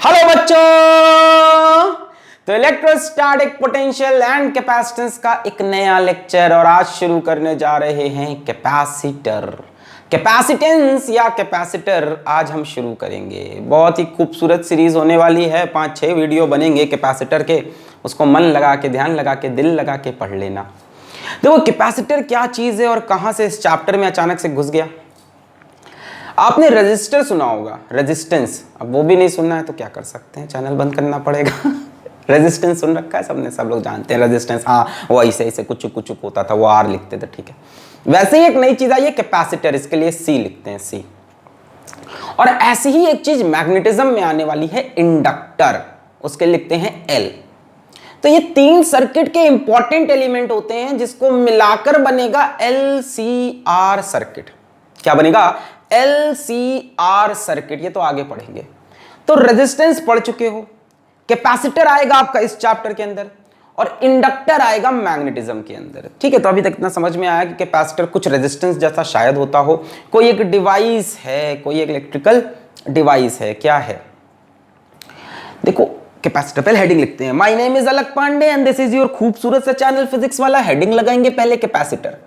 Hello बच्चों। तो electrostatic potential and capacitance का एक नया लेक्चर और आज शुरू करने जा रहे हैं कैपेसिटर, कैपेसिटेंस या कैपेसिटर आज हम शुरू करेंगे। बहुत ही खूबसूरत सीरीज होने वाली है, 5-6 वीडियो बनेंगे कैपेसिटर के। उसको मन लगा के, ध्यान लगा के, दिल लगा के पढ़ लेना। देखो कैपेसिटर क्या चीज है और कहां से इस चैप्टर में अचानक से घुस गया। आपने रेजिस्टर सुना होगा, रेजिस्टेंस। अब वो भी नहीं सुनना है तो क्या कर सकते हैं, चैनल बंद करना पड़ेगा। रेजिस्टेंस सुन रखा है सबने, सब लोग जानते हैं रेजिस्टेंस। हाँ, वो ऐसे ऐसे कुछ कुछ होता था, वो आर लिखते थे, ठीक है। वैसे ही एक नई चीज आई है कैपेसिटर, इसके लिए सी लिखते हैं, सी। और ऐसी ही एक चीज मैग्नेटिज्म में आने वाली है, इंडक्टर, उसके लिखते हैं एल। तो ये 3 सर्किट के इंपॉर्टेंट एलिमेंट होते हैं जिसको मिलाकर बनेगा LCR सर्किट। क्या बनेगा? LCR circuit. ये तो आगे पढ़ेंगे। तो रेजिस्टेंस पढ़ चुके हो, कैपेसिटर आएगा आपका इस चैप्टर के अंदर और इंडक्टर आएगा मैग्नेटिज्म के अंदर, ठीक है। तो अभी तक इतना समझ में आया कि कैपेसिटर कुछ रेजिस्टेंस जैसा शायद होता हो, कोई एक डिवाइस है, कोई एक इलेक्ट्रिकल डिवाइस है। क्या है? देखो कैपेसिटर, पहले हेडिंग लिखते हैं। My name is Alak Pandey and this is your खूबसूरत सा चैनल फिजिक्स वाला। हेडिंग लगाएंगे पहले कैपेसिटर।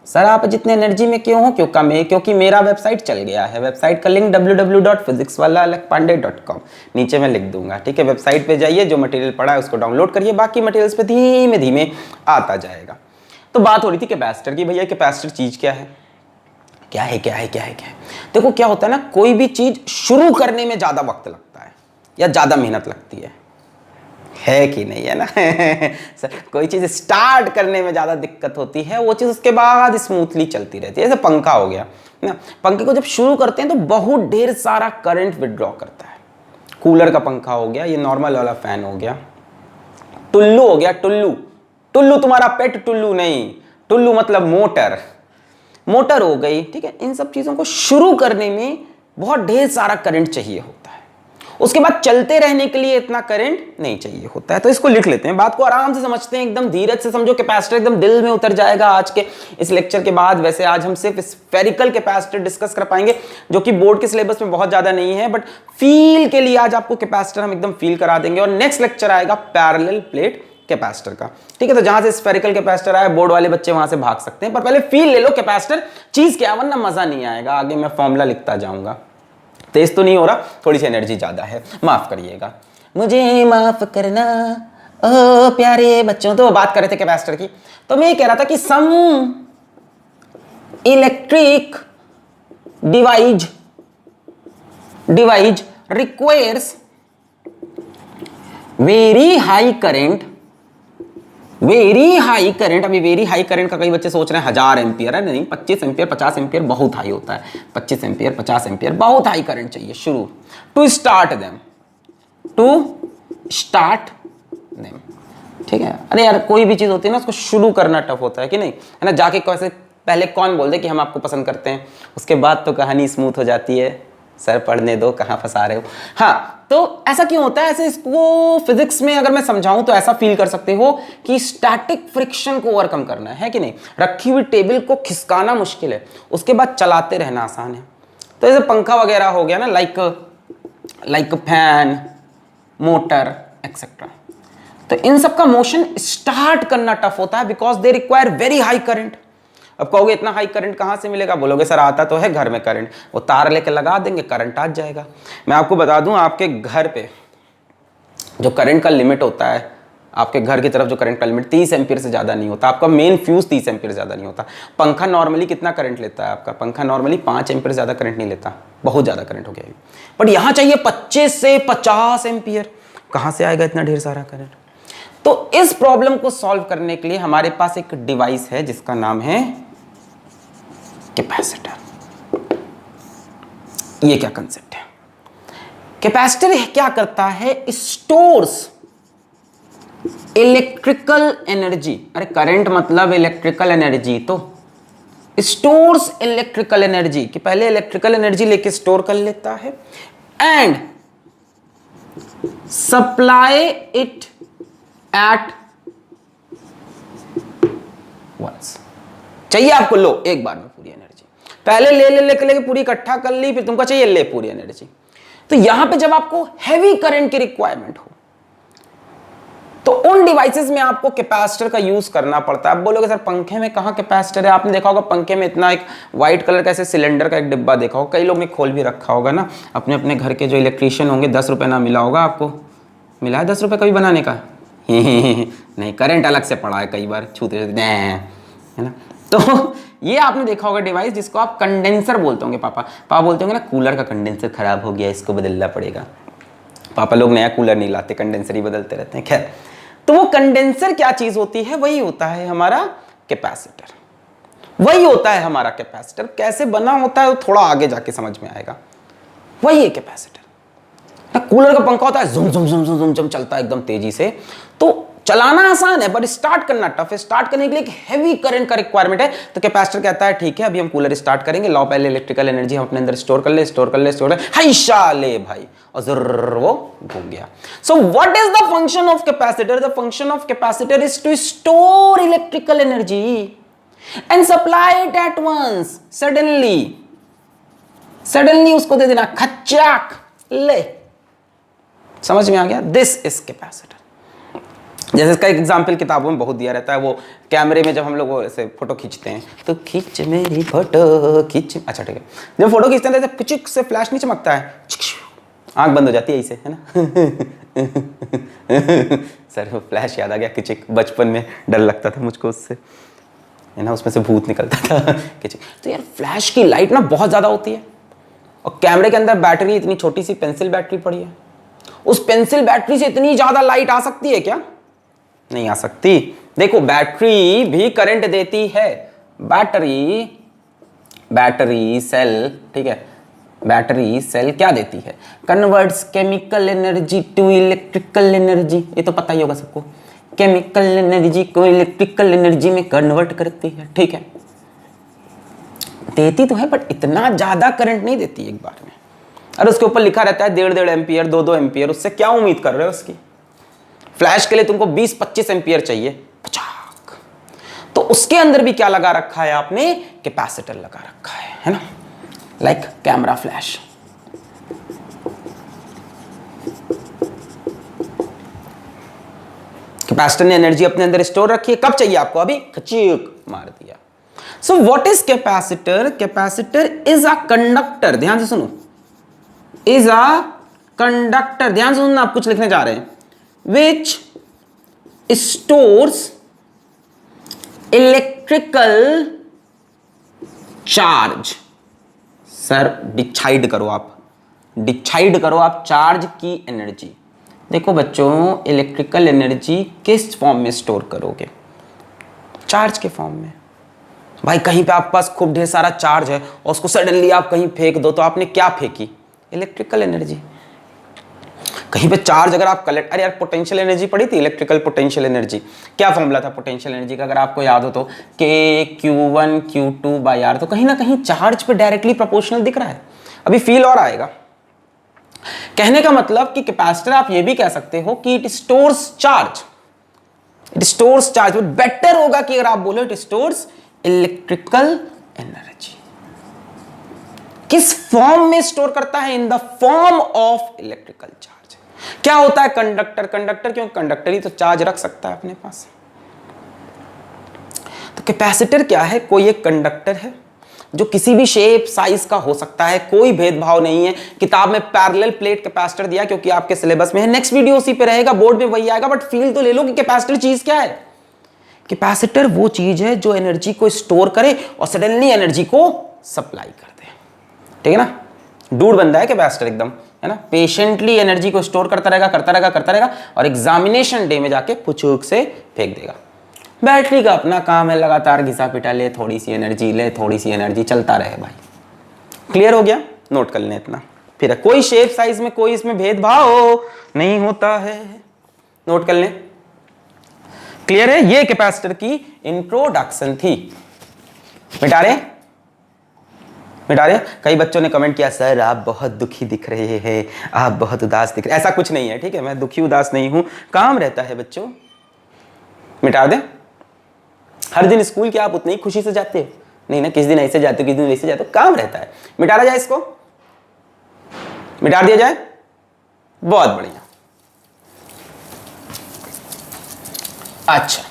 सर आप जितने एनर्जी में क्यों हो? क्योंकि मेरा वेबसाइट चल गया है। वेबसाइट का लिंक www.physicswalaalakpande.com नीचे मैं लिख दूंगा, ठीक है। वेबसाइट पे जाइए, जो मटेरियल पढ़ा है उसको डाउनलोड करिए, बाकी मटेरियल्स पे धीमे धीमे आता जाएगा। तो बात हो रही थी कैपेसिटर की। भैया कैपेसिटर चीज क्या है? क्या है? देखो क्या होता है ना, कोई भी चीज शुरू करने में ज्यादा वक्त लगता है या ज्यादा मेहनत लगती है कि नहीं, है ना। सर कोई चीज स्टार्ट करने में ज्यादा दिक्कत होती है, वो चीज उसके बाद स्मूथली चलती रहती है। जैसे पंखा हो गया ना, पंखे को जब शुरू करते हैं तो बहुत ढेर सारा करंट विड्रॉ करता है। कूलर का पंखा हो गया, ये नॉर्मल वाला फैन हो गया, टुल्लू हो गया, टुल्लू तुम्हारा पेट टुल्लू नहीं, टुल्लू मतलब मोटर हो गई, ठीक है। इन सब चीजों को शुरू करने में बहुत ढेर सारा करंट चाहिए होता है, उसके बाद चलते रहने के लिए इतना करंट नहीं चाहिए होता है। तो इसको लिख लेते हैं, बात को आराम से समझते हैं, एकदम धीरज से समझो। कैपेसिटर एकदम दिल में उतर जाएगा आज के इस लेक्चर के बाद। वैसे आज हम सिर्फ स्फेरिकल कैपेसिटर डिस्कस कर पाएंगे, जो कि बोर्ड के सिलेबस में बहुत ज्यादा नहीं है, बट फील के लिए आज आपको कैपेसिटर हम एकदम फील करा देंगे। और नेक्स्ट लेक्चर आएगा पैरेलल प्लेट कैपेसिटर का, ठीक है। तो जहां से स्फेरिकल कैपेसिटर आए, बोर्ड वाले बच्चे वहां से भाग सकते हैं, पर पहले फील ले लो कैपेसिटर चीज क्या है, वरना मजा नहीं आएगा। आगे मैं फॉर्मूला लिखता जाऊंगा। तेज तो नहीं हो रहा, थोड़ी सी एनर्जी ज्यादा है, माफ करिएगा, मुझे माफ करना ओ प्यारे बच्चों। तो बात कर रहे थे कैपेसिटर की, तो मैं ये कह रहा था कि some electric device requires very high current. अभी वेरी हाई करंट का कई बच्चे सोच रहे हैं 1000 एम्पियर है, नहीं, 25 एम्पियर 50 एम्पियर बहुत हाई होता है। 25 एम्पियर 50 एम्पियर बहुत हाई करंट चाहिए शुरू, टू स्टार्ट देम, ठीक है। अरे यार कोई भी चीज होती है ना, उसको शुरू करना टफ होता है कि नहीं, है ना। जाके कैसे पहले कौन बोल दे कि हम आपको पसंद करते हैं, उसके बाद तो कहानी स्मूथ हो जाती है। सर पढ़ने दो, कहां फंसा रहे हो। हाँ, तो ऐसा क्यों होता है? ऐसे इसको फिजिक्स में अगर मैं समझाऊं तो ऐसा फील कर सकते हो कि स्टैटिक फ्रिक्शन को ओवरकम करना है कि नहीं। रखी हुई टेबल को खिसकाना मुश्किल है, उसके बाद चलाते रहना आसान है। तो जैसे पंखा वगैरह हो गया ना, लाइक फैन, मोटर एक्सेट्रा, तो इन सब का मोशन स्टार्ट करना टफ होता है, because they require very high current. अब कहोगे इतना हाई करंट कहां से मिलेगा? बोलोगे सर आता तो है घर में करंट, वो तार लेके लगा देंगे, करंट आ जाएगा। मैं आपको बता दूं, आपके घर पे जो करंट का लिमिट होता है, आपके घर की तरफ जो करंट का लिमिट 30 एम्पियर से ज्यादा नहीं होता। आपका मेन फ्यूज 30 एम्पियर से ज्यादा नहीं होता। पंखा नॉर्मली कितना करंट लेता है? आपका पंखा नॉर्मली 5 एम्पियर से ज्यादा करंट नहीं लेता, बहुत ज्यादा करंट हो गया। बट यहां चाहिए 25 से 50 एम्पियर। कहां से आएगा इतना ढेर सारा करंट? तो इस प्रॉब्लम को सॉल्व करने के लिए हमारे पास एक डिवाइस है जिसका नाम है कैपेसिटर। ये क्या कंसेप्ट है? कैपेसिटर क्या करता है? Stores electrical energy. अरे करंट मतलब इलेक्ट्रिकल एनर्जी, तो स्टोर्स इलेक्ट्रिकल एनर्जी, कि पहले इलेक्ट्रिकल एनर्जी लेके स्टोर कर लेता है and supply it at once. चाहिए आपको, लो एक बार में पूरी एनर्जी। पहले ले लेके पूरी इकट्ठा कर ली, फिर तुमको चाहिए ले पूरी एनर्जी। तो यहां पे जब आपको हैवी करंट की रिक्वायरमेंट हो तो उन डिवाइसेस में आपको कैपेसिटर का यूज करना पड़ता है। आप बोलोगे सर पंखे में कहां कैपेसिटर है? आपने देखा होगा पंखे में इतना एक व्हाइट कलर का ऐसे सिलेंडर का एक डिब्बा देखा होगा, कई लोग ने खोल भी रखा होगा ना। अपने अपने घर के जो इलेक्ट्रीशियन होंगे, 10 रुपये ना मिला होगा आपको। मिला है 10 रुपये कभी बनाने का? नहीं, करंट अलग से पड़ा है कई बार छूते है ना। तो ये आपने देखा होगा डिवाइस जिसको आप कंडेंसर बोलते होंगे। पापा बोलते होंगे ना कूलर का कंडेंसर खराब हो गया, इसको बदलना पड़ेगा। पापा लोग नया कूलर नहीं लाते, कंडेंसर ही बदलते रहते हैं। खैर, तो वो कंडेंसर क्या चीज होती है? वही होता है हमारा कैपेसिटर। वही होता है हमारा कैपेसिटर। कैसे बना होता है वो थोड़ा आगे जाके समझ में आएगा। वही है कैपेसिटर। कूलर का पंखा होता है, जुम जुम जुम जुम जुम जुम चलता है एकदम तेजी से, तो चलाना आसान है बट स्टार्ट करना टफ है। स्टार्ट करने के लिए एक हैवी करंट का रिक्वायरमेंट है। तो कैपेसिटर कहता है ठीक है अभी हम कूलर स्टार्ट करेंगे, लाओ पहले इलेक्ट्रिकल एनर्जी हम अपने अंदर स्टोर कर ले, हाइशा ले भाई, और जर्र वो घूम गया। So what is the function of capacitor? The function of capacitor is to store electrical energy and supply it at once, suddenly उसको दे देना, खच्चाक ले। समझ में आ गया? This is capacitor. जैसे इसका एग्जाम्पल किताबों में बहुत दिया रहता है। वो कैमरे में जब हम लोग ऐसे फोटो खींचते हैं तो खींच मेरी फोटो खींच, अच्छा ठीक है, जब फोटो खींचते हैं तो पिचुक से फ्लैश नहीं चमकता है, आंख बंद हो जाती है ऐसे, है ना। सर वो फ्लैश याद आ गया, किचिक। बचपन में डर लगता था मुझको उससे, है ना, उसमें से भूत निकलता था। किचिक। तो यार फ्लैश की लाइट ना बहुत ज़्यादा होती है, और कैमरे के अंदर बैटरी इतनी छोटी सी पेंसिल बैटरी पड़ी है। उस पेंसिल बैटरी से इतनी ज़्यादा लाइट आ सकती है क्या? नहीं आ सकती। देखो बैटरी भी करंट देती है। बैटरी सेल, ठीक है, बैटरी सेल क्या देती है? Converts chemical energy to electrical energy. ये तो पता ही होगा सबको, केमिकल एनर्जी को इलेक्ट्रिकल एनर्जी में कन्वर्ट करती है। ठीक है, देती तो है बट इतना ज्यादा करंट नहीं देती एक बार में। और उसके ऊपर लिखा रहता है 1.5 एम्पियर, 2 एम्पियर। उससे क्या उम्मीद कर रहे हो उसकी? फ्लैश के लिए तुमको 20-25 एम्पियर चाहिए, पचाक। तो उसके अंदर भी क्या लगा रखा है आपने? कैपेसिटर लगा रखा है ना, लाइक कैमरा फ्लैश। कैपेसिटर ने एनर्जी अपने अंदर स्टोर रखी है, कब चाहिए आपको? अभी खचीक मार दिया। सो what is capacitor? Capacitor is a conductor, ध्यान से सुनो, इज अ कंडक्टर, ध्यान से सुनना, आप कुछ लिखने जा रहे हैं, which stores electrical charge। Sir decide करो आप चार्ज की एनर्जी। देखो बच्चों, इलेक्ट्रिकल एनर्जी किस फॉर्म में स्टोर करोगे? चार्ज के फॉर्म में। भाई कहीं पे आपके पास खूब ढेर सारा चार्ज है और उसको सडनली आप कहीं फेंक दो, तो आपने क्या फेंकी? Electrical energy. कहीं पे चार्ज अगर आप कलेक्ट, अरे यार पोटेंशियल एनर्जी पड़ी थी, इलेक्ट्रिकल पोटेंशियल एनर्जी। क्या फॉर्मूला था पोटेंशियल एनर्जी का अगर आपको याद हो तो? K/Q1 Q2/R। तो कहीं ना कहीं चार्ज पे डायरेक्टली प्रोपोर्शनल दिख रहा है। अभी फील और आएगा। कहने का मतलब कि कैपेसिटर आप ये भी कह सकते हो कि इट स्टोर्स चार्ज, बेटर होगा कि अगर आप बोलो इट स्टोर्स इलेक्ट्रिकल एनर्जी। किस फॉर्म में स्टोर करता है? इन the form of electrical charge. क्या होता है कंडक्टर? क्यों? कंडक्टर ही तो चार्ज रख सकता है अपने पास। तो कैपेसिटर क्या है? कोई एक कंडक्टर है जो किसी भी शेप साइज का हो सकता है, कोई भेदभाव नहीं है। किताब में पैरेलल प्लेट कैपेसिटर दिया क्योंकि आपके सिलेबस में है। नेक्स्ट वीडियो उसी पे रहेगा, बोर्ड में वही आएगा, बट फील तो ले लो कि कैपेसिटर चीज क्या है। कैपेसिटर वो चीज है जो एनर्जी को स्टोर करे और सडनली एनर्जी को सप्लाई कर दे। ठीक है ना, डूड बंदा है कैपेसिटर एकदम, है ना, पेशेंटली एनर्जी को स्टोर करता रहेगा और एग्जामिनेशन डे में जाके पुचूक से फेंक देगा। बैटरी का अपना काम है, लगातार घिसा पिटा, ले थोड़ी सी एनर्जी, चलता रहे भाई। क्लियर हो गया? नोट कर लें इतना। फिर कोई शेप साइज में कोई इसमें भेदभाव नहीं होता है, नोट कर लें। क्लियर है? ये कैपेसिटर की इंट्रोडक्शन थी। मिटा रहे? कई बच्चों ने कमेंट किया सर आप बहुत दुखी दिख रहे हैं, आप बहुत उदास दिख रहे हैं। ऐसा कुछ नहीं है, ठीक है, मैं दुखी उदास नहीं हूं, काम रहता है बच्चों। मिटा दें? हर दिन स्कूल क्या आप उतनी ही खुशी से जाते हो? नहीं ना, किस दिन ऐसे जाते हो, किस दिन वैसे जाते हो, काम रहता है। मिटाया जाए इसको? मिटा दिया जाए, बहुत बढ़िया। अच्छा,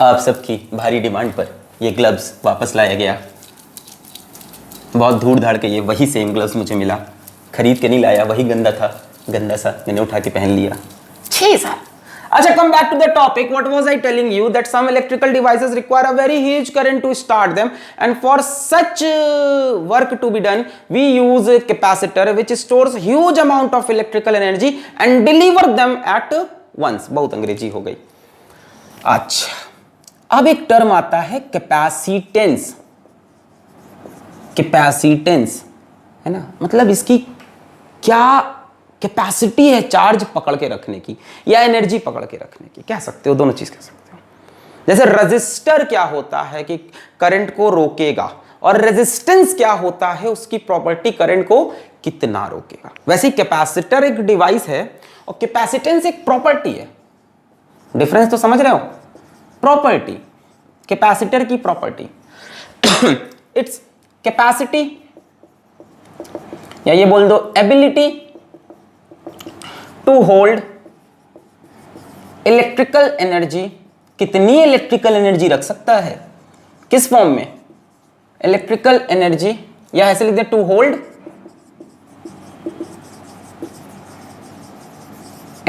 आप सबकी भारी डिमांड पर ये ग्लव्स वापस लाया गया। बहुत धूड़ धाड़ के ये वही सेम ग्लव्स मुझे मिला, खरीद के नहीं लाया, वही गंदा था, गंदा सा मैंने उठा के पहन लिया। छी सर। अच्छा, come back to the topic. What was I telling you? That some electrical devices require a very huge current to start them, and for such work to be done, we use a capacitor which stores huge amount of electrical energy and deliver them at once. बहुत अंग्रेजी हो गई। अच्छा, अब एक term आता है capacitance. Capacitance है ना, मतलब इसकी क्या कैपेसिटी है चार्ज पकड़ के रखने की या एनर्जी पकड़ के रखने की, कह सकते हो, दोनों चीज कह सकते हो। जैसे रजिस्टर क्या होता है कि करंट को रोकेगा, और रेजिस्टेंस क्या होता है उसकी प्रॉपर्टी करंट को कितना रोकेगा। वैसे ही कैपेसिटर एक डिवाइस है और कैपेसिटेंस एक प्रॉपर्टी है। डिफरेंस तो समझ रहे हो? प्रॉपर्टी, कैपेसिटर की प्रॉपर्टी इट्स कैपेसिटी, या ये बोल दो ability to hold electrical energy. कितनी इलेक्ट्रिकल एनर्जी रख सकता है, किस फॉर्म में? इलेक्ट्रिकल एनर्जी, या ऐसे लिख दे टू होल्ड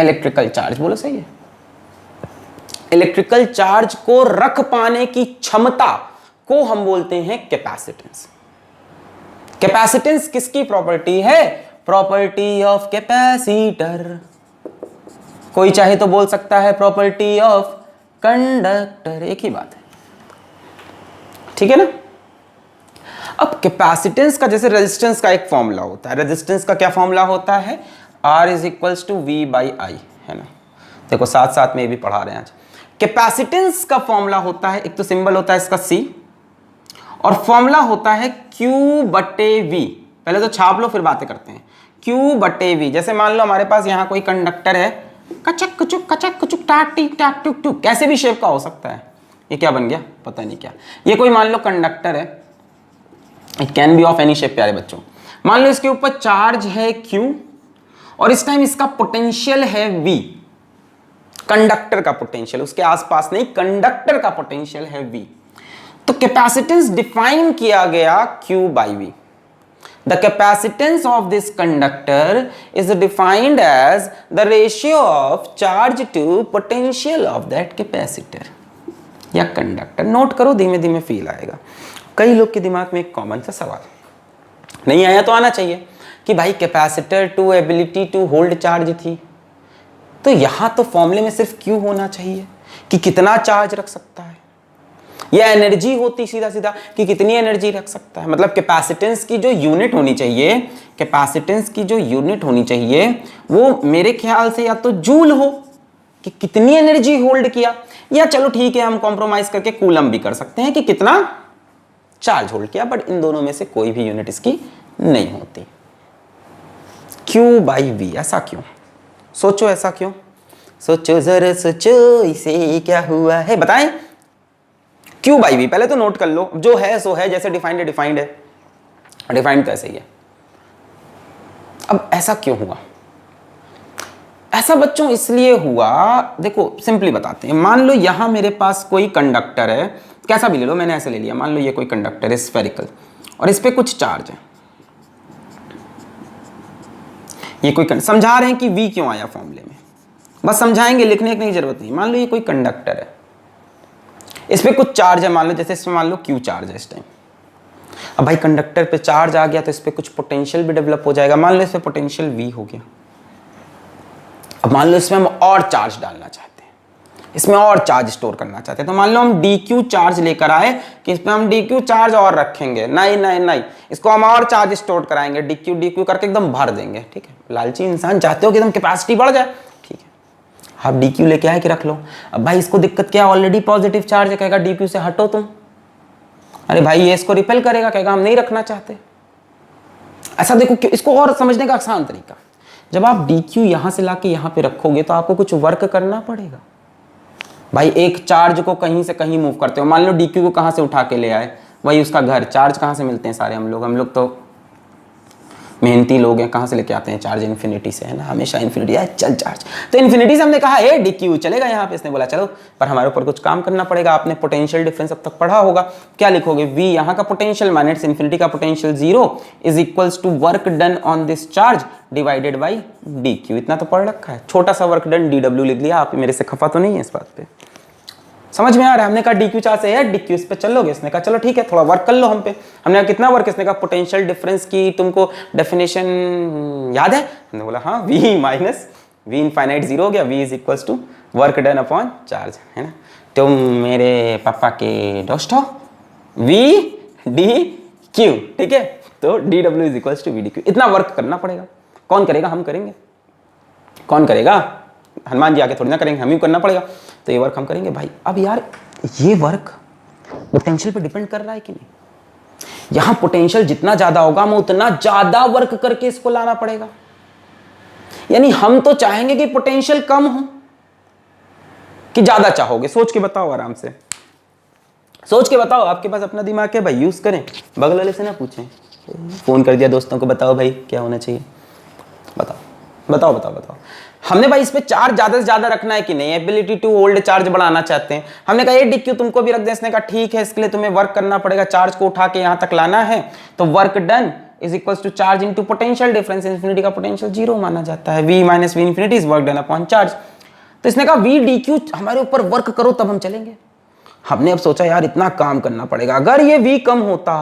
इलेक्ट्रिकल चार्ज। बोलो सही है। इलेक्ट्रिकल चार्ज को रख पाने की क्षमता को हम बोलते हैं कैपेसिटेंस। कैपेसिटेंस किसकी प्रॉपर्टी है? Property of capacitor. कोई चाहे तो बोल सकता है प्रॉपर्टी ऑफ कंडक्टर, एक ही बात है, ठीक है ना। अब कैपेसिटेंस का, जैसे रेजिस्टेंस का एक फॉर्मूला होता है, रेजिस्टेंस का क्या फॉर्मूला होता है? R is equals to V by I, है ना। देखो साथ साथ में ये भी पढ़ा रहे हैं आज। कैपेसिटेंस का फॉर्मूला होता है, एक तो सिंबल होता है इसका C, और फॉर्मूला होता है Q बटे V। पहले तो छाप लो फिर बातें करते हैं। Q बटे V। जैसे मान लो हमारे पास यहाँ कोई कंडक्टर है, कचक कचुक टाक टिक टाक टुक टुक, कैसे भी शेप का हो सकता है। ये क्या बन गया पता नहीं क्या। ये कोई मान लो कंडक्टर है, it can be of any shape. प्यारे बच्चों, मान लो इसके ऊपर चार्ज है Q और इस टाइम इसका पोटेंशियल है V। कंडक्टर का पोटेंशियल, उसके आसपास नहीं, कंडक्टर का पोटेंशियल है V। तो कैपेसिटेंस डिफाइन किया गया Q by V। The capacitance of this conductor is defined as the ratio of charge to potential of that capacitor या कंडक्टर। नोट करो, धीमे धीमे फील आएगा। कई लोग के दिमाग में एक कॉमन सा सवाल नहीं आया तो आना चाहिए कि भाई capacitor to ability to hold charge थी, तो यहां तो फॉर्मूले में सिर्फ Q होना चाहिए कि कितना चार्ज रख सकता है, या एनर्जी होती सीधा सीधा कि कितनी एनर्जी रख सकता है। मतलब कैपेसिटेंस की जो यूनिट होनी चाहिए, कैपेसिटेंस की जो यूनिट होनी चाहिए वो मेरे ख्याल से या तो जूल हो कि कितनी एनर्जी होल्ड किया, या चलो ठीक है हम कॉम्प्रोमाइज करके कूलम भी कर सकते हैं कि कितना चार्ज होल्ड किया, बट इन दोनों में से कोई भी यूनिट इसकी नहीं होती। Q बाई V, ऐसा क्यों? सोचो ऐसा क्यों, सोचो जरा सोचो, इसे क्या हुआ है बताएं। Q बाई V पहले तो नोट कर लो, जो है सो है, जैसे डिफाइंड है डिफाइंड है, डिफाइंड कैसे ही है। अब ऐसा क्यों हुआ? ऐसा बच्चों इसलिए हुआ, देखो सिंपली बताते हैं। मान लो यहां मेरे पास कोई कंडक्टर है, कैसा भी ले लो, मैंने ऐसे ले लिया। मान लो ये कोई कंडक्टर है स्फेरिकल और इस पे कुछ चार्ज है। ये कोई समझा रहे हैं कि V क्यों आया फॉर्मूले में, बस समझाएंगे, लिखने की जरूरत नहीं। मान लो ये कोई कंडक्टर है, इस पे कुछ चार्ज है, मान लो जैसे इसमें मान लो Q चार्ज है इस टाइम। अब भाई कंडक्टर पे चार्ज आ गया तो इस पे कुछ पोटेंशियल भी डेवलप हो जाएगा। मान लो इस पे पोटेंशियल V हो गया। अब मान लो इसमें हम और चार्ज डालना चाहते हैं, इसमें और चार्ज स्टोर करना चाहते हैं, तो मान लो हम dq चार्ज लेकर आए कि इसमें हम dq चार्ज और रखेंगे। नहीं नहीं नहीं, इसको हम और चार्ज स्टोर कराएंगे, dq करके एकदम भर देंगे। ठीक है, लालची इंसान, चाहते हो कि एकदम कैपेसिटी बढ़ जाए, ठीक है, आप dq लेके आए कि रख लो। अब भाई इसको दिक्कत क्या, ऑलरेडी पॉजिटिव चार्ज है, कहेगा dq से हटो तुम। अरे भाई ये इसको रिपेल करेगा, कहेगा हम नहीं रखना चाहते। ऐसा देखो, इसको और समझने का आसान तरीका, जब आप dq यहां से लाके यहां पे रखोगे तो आपको कुछ वर्क करना पड़ेगा। भाई एक चार्ज को कहीं से कहीं मूव करते हो, मान लो dq को कहां से उठा के ले आए, वही उसका घर। चार्ज कहां से मिलते हैं सारे, हम लोग तो मेहनती लोग हैं, कहाँ से लेके आते हैं चार्ज? इन्फिनिटी से, है ना, हमेशा इन्फिनिटी है, चल चार्ज। तो इन्फिनिटी से हमने कहा ए डी क्यू चलेगा यहाँ पे, इसने बोला चलो, पर हमारे ऊपर कुछ काम करना पड़ेगा। आपने पोटेंशियल डिफरेंस अब तक पढ़ा होगा, क्या लिखोगे? वी यहाँ का पोटेंशियल माइनस इन्फिनिटी का potential 0 is equals to work done on this charge divided by D Q. इतना तो पढ़ रखा है, छोटा सा वर्क डन डी डब्ल्यू लिख लिया। आप मेरे से खफा तो नहीं है इस बात पे? समझ में आ रहा है? हमने कहा डी क्यू चार्ज से है, डी क्यू इस पे चलोगे? इसने कहा चलो ठीक है, थोड़ा वर्क कर लो हम पे। हमने कहा कितना वर्क? इसने कहा पोटेंशियल डिफरेंस की तुमको डेफिनेशन याद है? हमने बोला हाँ, वी माइनस वी इनफाइनाइट 0 हो गया, V is equals to work done upon charge, है ना। तुम मेरे पापा के दोस्त हो, वी डी क्यू, ठीक है। तो D W is equals to V D Q. इतना वर्क करना पड़ेगा। कौन करेगा? हम करेंगे। कौन करेगा? हनुमान जी आके थोड़ी ना करेंगे, हम ही करना पड़ेगा। तो ये वर्क हम करेंगे भाई। अब यार ये वर्क पोटेंशियल पे डिपेंड कर रहा है कि नहीं? यहां पोटेंशियल जितना ज्यादा होगा हमें उतना ज्यादा वर्क करके इसको लाना पड़ेगा। यानी हम तो चाहेंगे कि पोटेंशियल कम हो, कि ज्यादा चाहोगे? सोच के बताओ, आराम से सोच के बताओ। आपके पास अपना दिमाग है भाई, यूज करें, बगल वाले से ना पूछें। फोन कर दिया दोस्तों को, बताओ भाई क्या होना चाहिए, बताओ बताओ बताओ बताओ। हमने भाई इस पे चार्ज ज्यादा से ज्यादा रखना है कि नहीं? एबिलिटी टू होल्ड चार्ज बढ़ाना चाहते हैं। हमने कहा ये डी क्यू तुमको भी रख दे। इसने कहा ठीक है, इसके लिए तुम्हें वर्क करना पड़ेगा, चार्ज को उठा के यहां तक लाना है। तो work done is equals to charge into potential difference. Infinity का पोटेंशियल 0 माना जाता है। V minus V infinity is work done upon charge. तो इसने कहा वी डी क्यू हमारे ऊपर वर्क करो तब हम चलेंगे। हमने अब सोचा यार इतना काम करना पड़ेगा। अगर ये वी कम होता,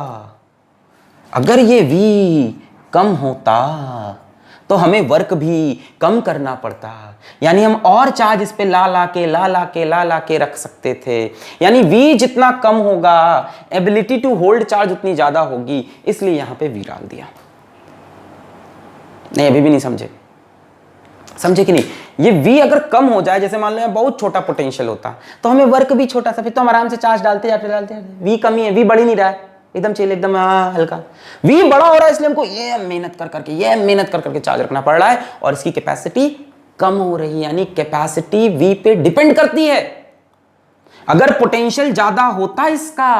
अगर ये वी कम होता तो हमें वर्क भी कम करना पड़ता। यानी हम और चार्ज इस पे ला ला के रख सकते थे। यानी V जितना कम होगा, एबिलिटी टू होल्ड चार्ज उतनी ज्यादा होगी, इसलिए यहां पे V डाल दिया। नहीं, अभी भी नहीं समझे? समझे कि नहीं? ये V अगर कम हो जाए, जैसे मान लो बहुत छोटा पोटेंशियल होता, तो हमें वर्क भी छोटा सा, फिर तो हम आराम से चार्ज डालते जाते। V कमी है, V बढ़ ही नहीं रहा है, एकदम चिल, एकदम हल्का। V बड़ा हो रहा है, इसलिए हमको ये मेहनत कर करके चार्ज रखना पड़ रहा है, और इसकी कैपेसिटी कम हो रही है। यानी कैपेसिटी V पे डिपेंड करती है। अगर पोटेंशियल ज्यादा होता इसका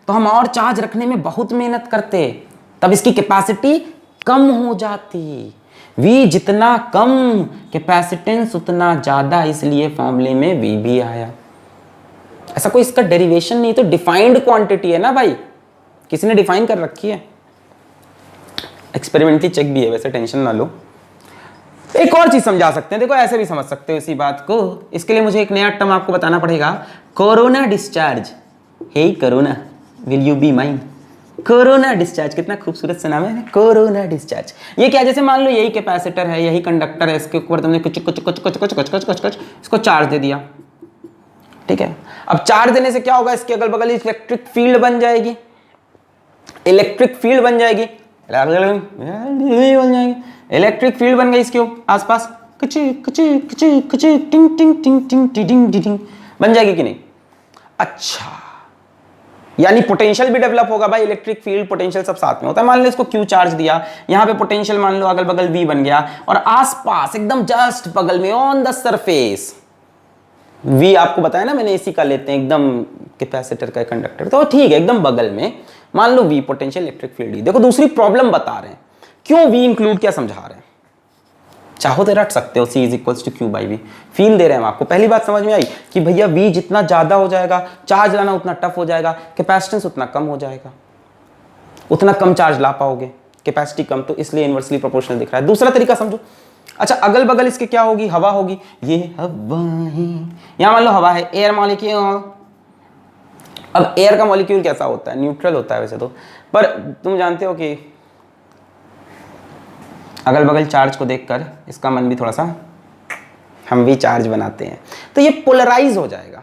तो हम और चार्ज रखने में बहुत मेहनत करते, तब इसकी कैपेसिटी कम हो जाती। V जितना कम, कैपेसिटेंस उतना ज्यादा, इसलिए फॉर्मूले में V भी आया। ऐसा कोई इसका डेरिवेशन नहीं, तो डिफाइंड क्वांटिटी है ना भाई, किसी ने डिफाइन कर रखी है। एक्सपेरिमेंटली चेक भी है वैसे, टेंशन ना लो। एक और चीज समझा सकते हैं, देखो ऐसे भी समझ सकते हो इसी बात को। इसके लिए मुझे एक नया टर्म आपको बताना पड़ेगा, corona discharge. Hey corona, will you be mine? Corona discharge, कितना खूबसूरत सा नाम है, कोरोना डिस्चार्ज। ये क्या? जैसे मान लो यही कैपेसिटर है, यही कंडक्टर है, इसके ऊपर तुमने कुछ इसको चार्ज दे दिया, ठीक है। अब चार्ज देने से क्या होगा? इसके अगल बगल इलेक्ट्रिक फील्ड बन जाएगी, इलेक्ट्रिक फील्ड बन जाएगी, इलेक्ट्रिक फील्ड बन गई इसके आसपास, टिंग टिंग टिंग टिंग टिंग बन जाएगी कि नहीं? अच्छा, यानी पोटेंशियल भी डेवलप होगा भाई। इलेक्ट्रिक फील्ड पोटेंशियल सब साथ में होता है। मान लो इसको क्यू चार्ज दिया, यहां पे पोटेंशियल मान लो अगल बगल V बन गया, और आसपास एकदम जस्ट बगल में ऑन द सरफेस V आपको बताया ना मैंने, इसी का लेते हैं एकदम कैपेसिटर का कंडक्टर, तो ठीक है एकदम बगल में मान लो V पोटेंशियल इलेक्ट्रिक फील्ड। देखो दूसरी प्रॉब्लम बता रहे हैं, क्यों V इंक्लूड क्या समझा रहे हैं। चाहो तो रट सकते हो, C is equals to Q by V. Feel दे रहे हैं हम आपको। पहली बात समझ में आई कि भैया V जितना ज्यादा हो जाएगा, चार्ज लाना उतना टफ हो जाएगा, कैपेसिटेंस उतना कम हो जाएगा, उतना कम चार्ज ला पाओगे, कैपेसिटी कम, तो इसलिए इनवर्सली प्रोपोर्शनल दिख रहा है। दूसरा तरीका समझो, अच्छा अगल बगल इसके क्या होगी? हवा होगी, ये हवा है, यहां मान लो हवा है, एयर मॉलिक्यूल। अब एयर का मॉलिक्यूल कैसा होता है? न्यूट्रल होता है वैसे तो, पर तुम जानते हो कि अगल बगल चार्ज को देखकर इसका मन भी थोड़ा सा, हम भी चार्ज बनाते हैं, तो ये पोलराइज हो जाएगा।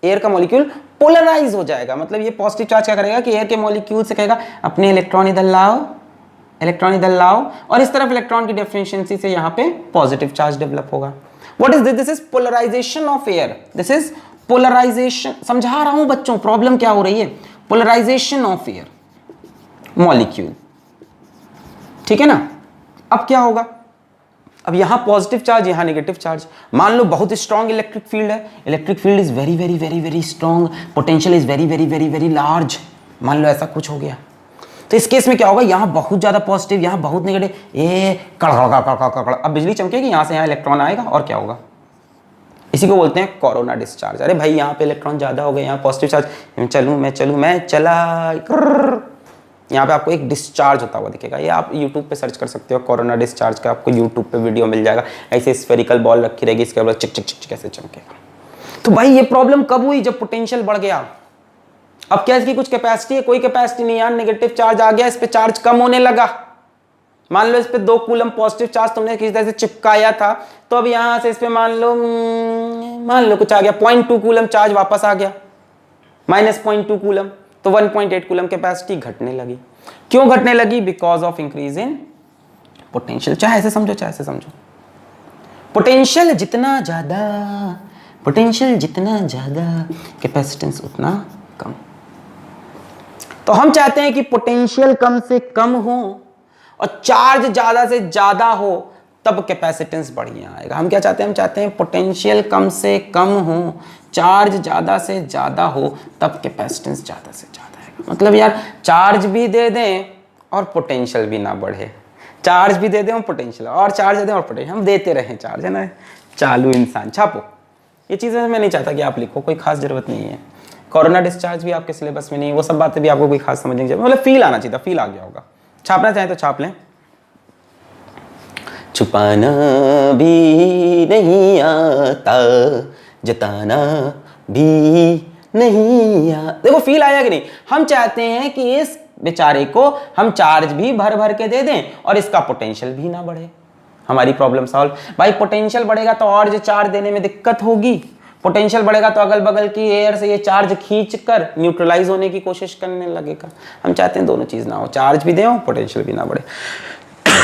एयर का मॉलिक्यूल पोलराइज हो जाएगा, मतलब ये पॉजिटिव चार्ज क्या करेगा कि एयर के मॉलिक्यूल से कहेगा अपने इलेक्ट्रॉन इधर लाओ, इलेक्ट्रॉन इधर लाओ, और इस तरफ इलेक्ट्रॉन की डिफरेंशिएशन से यहाँ पे पॉजिटिव चार्ज डेवलप होगा। What is this? This is polarization of air. This is polarization, समझा रहा हूं बच्चों, प्रॉब्लम क्या हो रही है? पोलराइजेशन ऑफ एयर मॉलिक्यूल, ठीक है ना। अब क्या होगा? अब यहां पॉजिटिव चार्ज, यहां नेगेटिव चार्ज। मान लो बहुत स्ट्रॉन्ग इलेक्ट्रिक फील्ड है, electric field is very very very very strong, potential is very very very very large, मान लो ऐसा कुछ हो गया, तो इस केस में क्या होगा, यहां बहुत ज्यादा पॉजिटिव, यहां बहुत नेगेटिव, ये कड़, अब बिजली चमकेगी, यहां से यहां इलेक्ट्रॉन आएगा और क्या होगा, इसी को बोलते हैं कोरोना डिस्चार्ज। अरे भाई यहाँ पे इलेक्ट्रॉन ज्यादा हो गए, यहाँ पॉजिटिव चार्ज, मैं चला, यहाँ पे आपको एक डिस्चार्ज होता हुआ दिखेगा। ये आप YouTube पे सर्च कर सकते हो कोरोना डिस्चार्ज का, आपको YouTube पे वीडियो मिल जाएगा। ऐसे स्फेरिकल बॉल रखी रहेगी, इसके बाद चिक चिक चिक कैसे चमकेगा। तो भाई ये प्रॉब्लम कब हुई, जब पोटेंशियल बढ़ गया। अब क्या इसकी कुछ कैपेसिटी है, कोई कैपेसिटी नहीं यार, नेगेटिव चार्ज आ गया, इस पे चार्ज कम होने लगा। मान लो इस पे 2 कूलम पॉजिटिव चार्ज तुमने किसी तरह से चिपकाया था, तो अब यहां से इस पे मान लो कुछ आ गया, 0.2 कूलम चार्ज वापस आ गया, -0.2 कूलम, तो 1.8 कूलम कैपेसिटी घटने लगी। क्यों घटने लगी, because of increase in potential. चाहे ऐसे समझो चाहे ऐसे समझो, पोटेंशियल जितना ज्यादा कैपेसिटेंस उतना कम। तो हम चाहते हैं कि पोटेंशियल कम से कम हो और चार्ज ज्यादा से ज्यादा हो, तब कैपेसिटेंस बढ़िया आएगा। हम क्या चाहते हैं, हम चाहते हैं पोटेंशियल कम से कम हो, चार्ज ज्यादा से ज्यादा हो, तब कैपेसिटेंस ज्यादा से ज्यादा आएगा। मतलब यार चार्ज भी दे दें और पोटेंशियल भी ना बढ़े, चार्ज भी दे दें और पोटेंशियल, और चार्ज दे दें और पोटेंशियल, हम देते रहें चार्ज, है ना। चालू इंसान छापो, ये चीजें मैं नहीं चाहता कि आप लिखो, कोई खास जरूरत नहीं है। कोरोना डिस्चार्ज भी आपके सिलेबस में नहीं, वो सब बातें भी आपको कोई खास समझने की जरूरत, मतलब फील आना चाहिए, फील आ गया होगा। छापना चाहें तो छाप लें। छुपाना भी नहीं आता, जताना भी नहीं आता। देखो फील आया कि नहीं। हम चाहते हैं कि इस बेचारे को हम चार्ज भी भर भर के दे दें और इसका पोटेंशियल भी ना बढ़े, हमारी प्रॉब्लम सॉल्व। भाई पोटेंशियल बढ़ेगा तो और जो चार्ज देने में दिक्कत होगी, पोटेंशियल बढ़ेगा तो अगल बगल की एयर से ये चार्ज खींच कर न्यूट्रलाइज होने की कोशिश करने लगेगा। हम चाहते हैं दोनों चीज ना हो, चार्ज भी दे और पोटेंशियल भी ना बढ़े,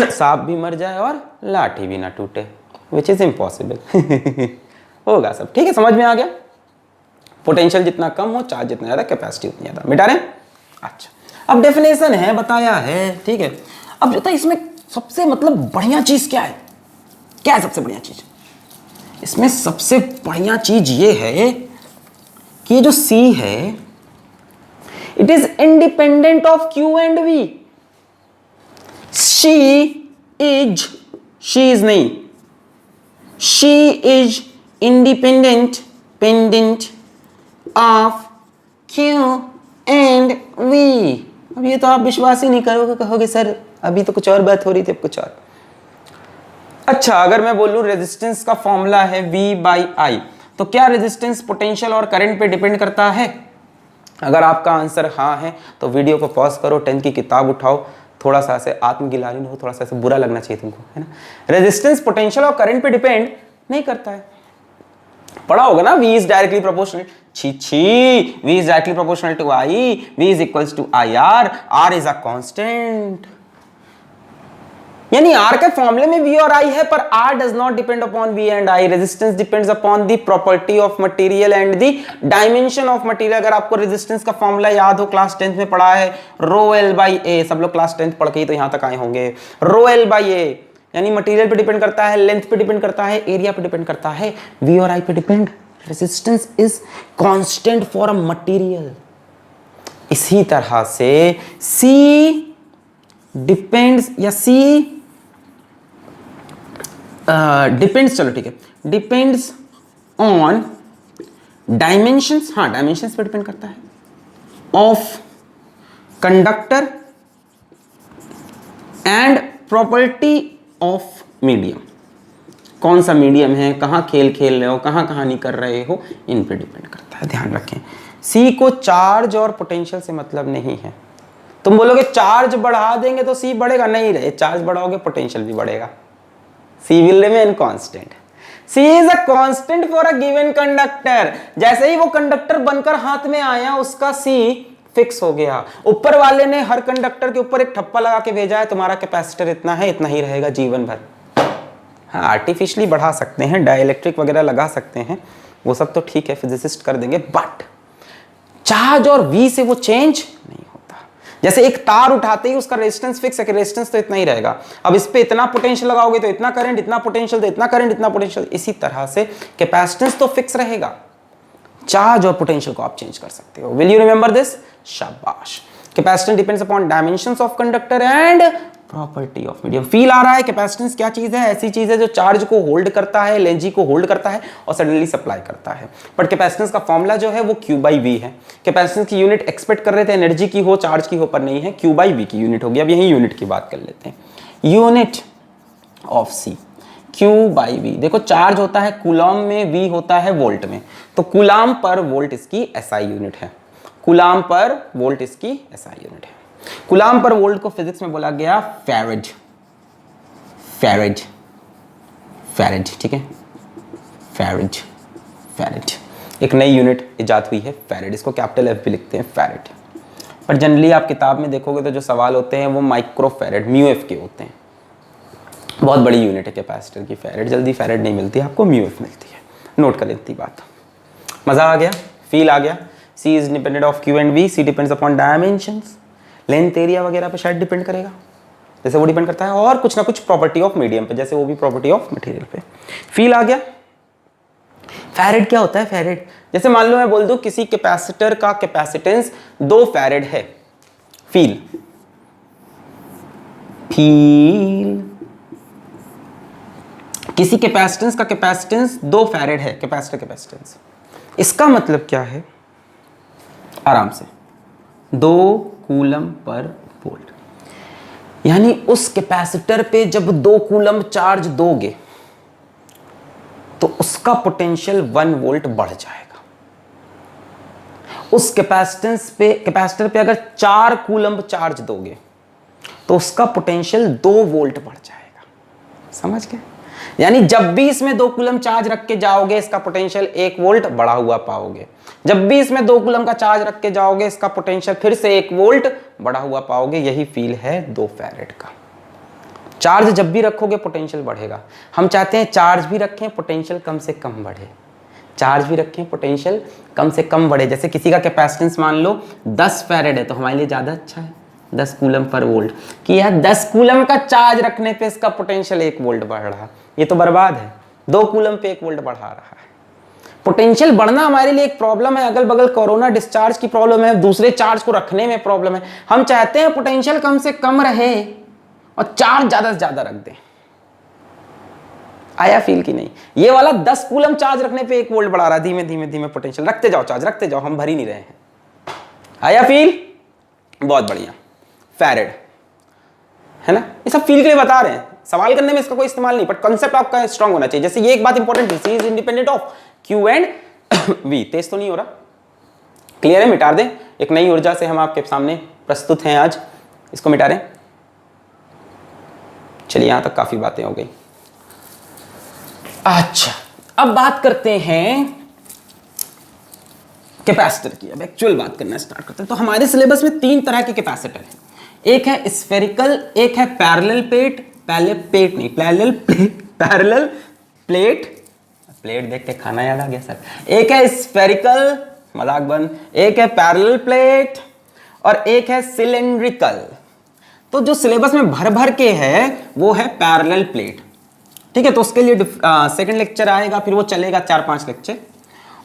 सांप भी मर जाए और लाठी भी ना टूटे, विच इज इम्पॉसिबल। होगा सब ठीक है, समझ में आ गया। पोटेंशियल जितना कम हो, चार्ज जितना ज्यादा, कैपेसिटी उतनी ज्यादा। मिटा रहे? अच्छा, अब डेफिनेशन है, बताया है, ठीक है। अब जो था इसमें सबसे मतलब बढ़िया चीज क्या है, क्या है सबसे बढ़िया चीज इसमें? सबसे बढ़िया चीज ये है कि ये जो C है, it is independent of Q and V। She is नहीं, she is independent of Q and V। अब ये तो आप विश्वास ही नहीं करोगे, कहोगे सर अभी तो कुछ और बात हो रही थी, अब कुछ और। अच्छा, अगर मैं बोलूं रेजिस्टेंस का फॉर्मूला है V/I, तो क्या रेजिस्टेंस पोटेंशियल और करंट पे डिपेंड करता है? अगर आपका आंसर हाँ है तो वीडियो को पॉज करो, 10th की किताब उठाओ, थोड़ा सा ऐसे आत्मगिलानी हो, थोड़ा सा ऐसे बुरा लगना चाहिए तुमको, है ना। रेजिस्टेंस पोटेंशियल और करंट पे डिपेंड नहीं करता है। पढ़ा होगा ना, V is directly proportional, V is directly proportional to I, V is equals to IR, R is a constant. यानी R के फॉर्मूले में V और I है, पर R does not depend upon V and I। Resistance depends upon the property of material and the dimension of material. अगर आपको resistance का फॉर्मूला याद हो, क्लास 10th में पढ़ा है, ρL/A। सब लोग क्लास 10th पढ़ के ही तो यहां तक आए होंगे। ρL/A यानी मटेरियल पे डिपेंड करता है, लेंथ पे डिपेंड करता है, एरिया पे डिपेंड करता है, V और I पे depend. Resistance is constant for a material. इसी तरह से C डिपेंड्स, या C डिपेंड्स, चलो ठीक है, डिपेंड्स ऑन डायमेंशंस, हाँ डायमेंशंस पे डिपेंड करता है, of conductor and property of medium. कौन सा मीडियम है, कहाँ खेल खेल रहे हो, कहाँ कहानी कर रहे हो, इन पे डिपेंड करता है, ध्यान रखें। C को चार्ज और पोटेंशियल से मतलब नहीं है। तुम बोलोगे चार्ज बढ़ा देंगे तो C बढ़ेगा, नहीं रहे, चार्ज बढ़ाओगे पोटेंशियल भी बढ़ेगा। C will remain constant. C is a constant for a given conductor. जैसे ही वो कंडक्टर बनकर हाथ में आया, उसका C फिक्स हो गया। ऊपर वाले ने हर कंडक्टर के ऊपर एक ठप्पा लगा के भेजा है, तुम्हारा कैपेसिटर इतना है, इतना ही रहेगा जीवन भर। हाँ, आर्टिफिशियली बढ़ा सकते हैं, डाइलेक्ट्रिक वगैरह लगा सकते हैं, वो सब तो ठीक है, फिजिसिस्ट कर देंगे, बट चार्ज और V से वो चेंज नहीं होता। जैसे एक तार उठाते ही उसका रेजिस्टेंस फिक्स है कि रेजिस्टेंस तो इतना ही रहेगा, अब इस पे इतना पोटेंशियल लगाओगे तो इतना करंट, इतना पोटेंशियल तो इतना करंट, इतना पोटेंशियल। इसी तरह से कैपेसिटेंस तो फिक्स रहेगा, चार्ज और पोटेंशियल को आप चेंज कर सकते हो। Will you remember this? शाबाश। Capacitance depends upon dimensions of conductor and property of medium. Feel आ रहा है कैपेसिटेंस क्या चीज है? ऐसी चीज है जो चार्ज को होल्ड करता है, एनर्जी को होल्ड करता है और सडनली सप्लाई करता है। बट कैपेसिटेंस का फॉर्मूला जो है वो Q/V है। कैपेसिटेंस की यूनिट एक्सपेक्ट कर रहे थे एनर्जी की हो, चार्ज की हो, पर नहीं है, Q/V की यूनिट होगी। अब यही यूनिट की बात कर लेते हैं। Unit of C Q/V। देखो चार्ज होता है कूलम में, V होता है वोल्ट में, तो कूलम पर वोल्ट इसकी SI यूनिट है। कूलम पर वोल्ट इसकी SI यूनिट है। कूलम पर वोल्ट को फिजिक्स में बोला गया फैरेड। फैरेड फैरेड ठीक है, फैरेड फैरेड। एक नई यूनिट इजाद हुई है फैरेड, इसको कैपिटल F भी लिखते हैं फैरेड। पर जनरली आप किताब में देखोगे तो जो सवाल होते हैं वो माइक्रो फैरेड μF के होते हैं। बहुत बड़ी यूनिट है कैपेसिटर की फैरेड, जल्दी फैरेड नहीं मिलती आपको, μF मिलती है। नोट कर लेती बात। मजा आ गया, फील आ गया। C is independent of Q and V, C depends upon dimensions, length area वगैरह पे शायद डिपेंड करेगा, जैसे वो डिपेंड करता है, और कुछ ना कुछ प्रॉपर्टी ऑफ मीडियम पे, जैसे वो भी प्रॉपर्टी ऑफ मटेरियल पे। फील आ गया। फैरेड क्या होता है? फैरेड जैसे मान लो मैं बोल दूं किसी कैपेसिटर का कैपेसिटेंस 2 फैरेड है। फील फील किसी कैपेसिटेंस का कैपेसिटेंस 2 फैरेड है, कैपेसिटर कैपेसिटेंस। इसका मतलब क्या है? आराम से 2 कूलम पर वोल्ट, यानी उस कैपेसिटर पे जब 2 कूलम चार्ज दोगे तो उसका पोटेंशियल 1 वोल्ट बढ़ जाएगा। उस कैपेसिटर पे अगर 4 कूलम चार्ज दोगे तो उसका पोटेंशियल 2 वोल्ट बढ़ जाएगा। समझ गए? यानी जब भी इसमें 2 कूलम चार्ज रख के जाओगे इसका पोटेंशियल 1 वोल्ट बढ़ा हुआ पाओगे। जब भी इसमें 2 कूलम का चार्ज रख के जाओगे इसका पोटेंशियल फिर से 1 वोल्ट बढ़ा हुआ पाओगे। यही फील है 2 फैरेड का। चार्ज जब भी रखोगे पोटेंशियल बढ़ेगा। हम चाहते हैं चार्ज भी रखें, पोटेंशियल कम से कम बढ़े। चार्ज भी रखें, पोटेंशियल कम से कम बढ़े। जैसे किसी का कैपेसिटेंस मान लो 10 फैरेड है तो हमारे लिए ज़्यादा अच्छा है 10 कूलम पर वोल्ट, कि यार 10 कूलम का चार्ज रखने पे इसका पोटेंशियल 1 वोल्ट बढ़ रहा। ये तो बर्बाद है, 2 कूलम पे 1 वोल्ट बढ़ा रहा है। पोटेंशियल बढ़ना हमारे लिए एक प्रॉब्लम है, अगल बगल कोरोना डिस्चार्ज की प्रॉब्लम है, दूसरे चार्ज को रखने में प्रॉब्लम है। हम चाहते हैं पोटेंशियल कम से कम रहे और चार्ज ज्यादा से ज्यादा रख दें। आया फील की नहीं? ये वाला 10 कूलम चार्ज रखने पे 1 वोल्ट बढ़ा रहा है, धीमे धीमे धीमे पोटेंशियल रखते जाओ, चार्ज रखते जाओ, हम भर ही नहीं रहे हैं। आया फील? बहुत बढ़िया। फैरेड है ना, ये सब फील के लिए बता रहे हैं, सवाल करने में इसका कोई इस्तेमाल नहीं, बट कंसेप्ट आपका स्ट्रांग होना चाहिए। जैसे ये एक बात इंपॉर्टेंट है, C is independent of Q and V. तेज तो नहीं हो रहा? क्लियर है? मिटा दें। एक नई ऊर्जा से हम आपके सामने प्रस्तुत हैं आज, इसको मिटा दें। चलिए यहां तक काफी बातें हो गई। अच्छा, अब बात करते हैं कैपेसिटर की। अब एक्चुअल बात करना स्टार्ट करते हैं। तो हमारे सिलेबस में 3 तरह के कैपेसिटर हैं। एक है स्फेरिकल, एक है parallel plate, parallel plate, plate देख के खाना याद आ गया सर। एक है स्फेरिकल, मजाक बंद, एक है पैरेलल प्लेट और एक है सिलेंड्रिकल। तो जो सिलेबस में भर भर के है वो है पैरेलल प्लेट। ठीक है, तो उसके लिए सेकंड लेक्चर आएगा, फिर वो चलेगा 4-5 लेक्चर।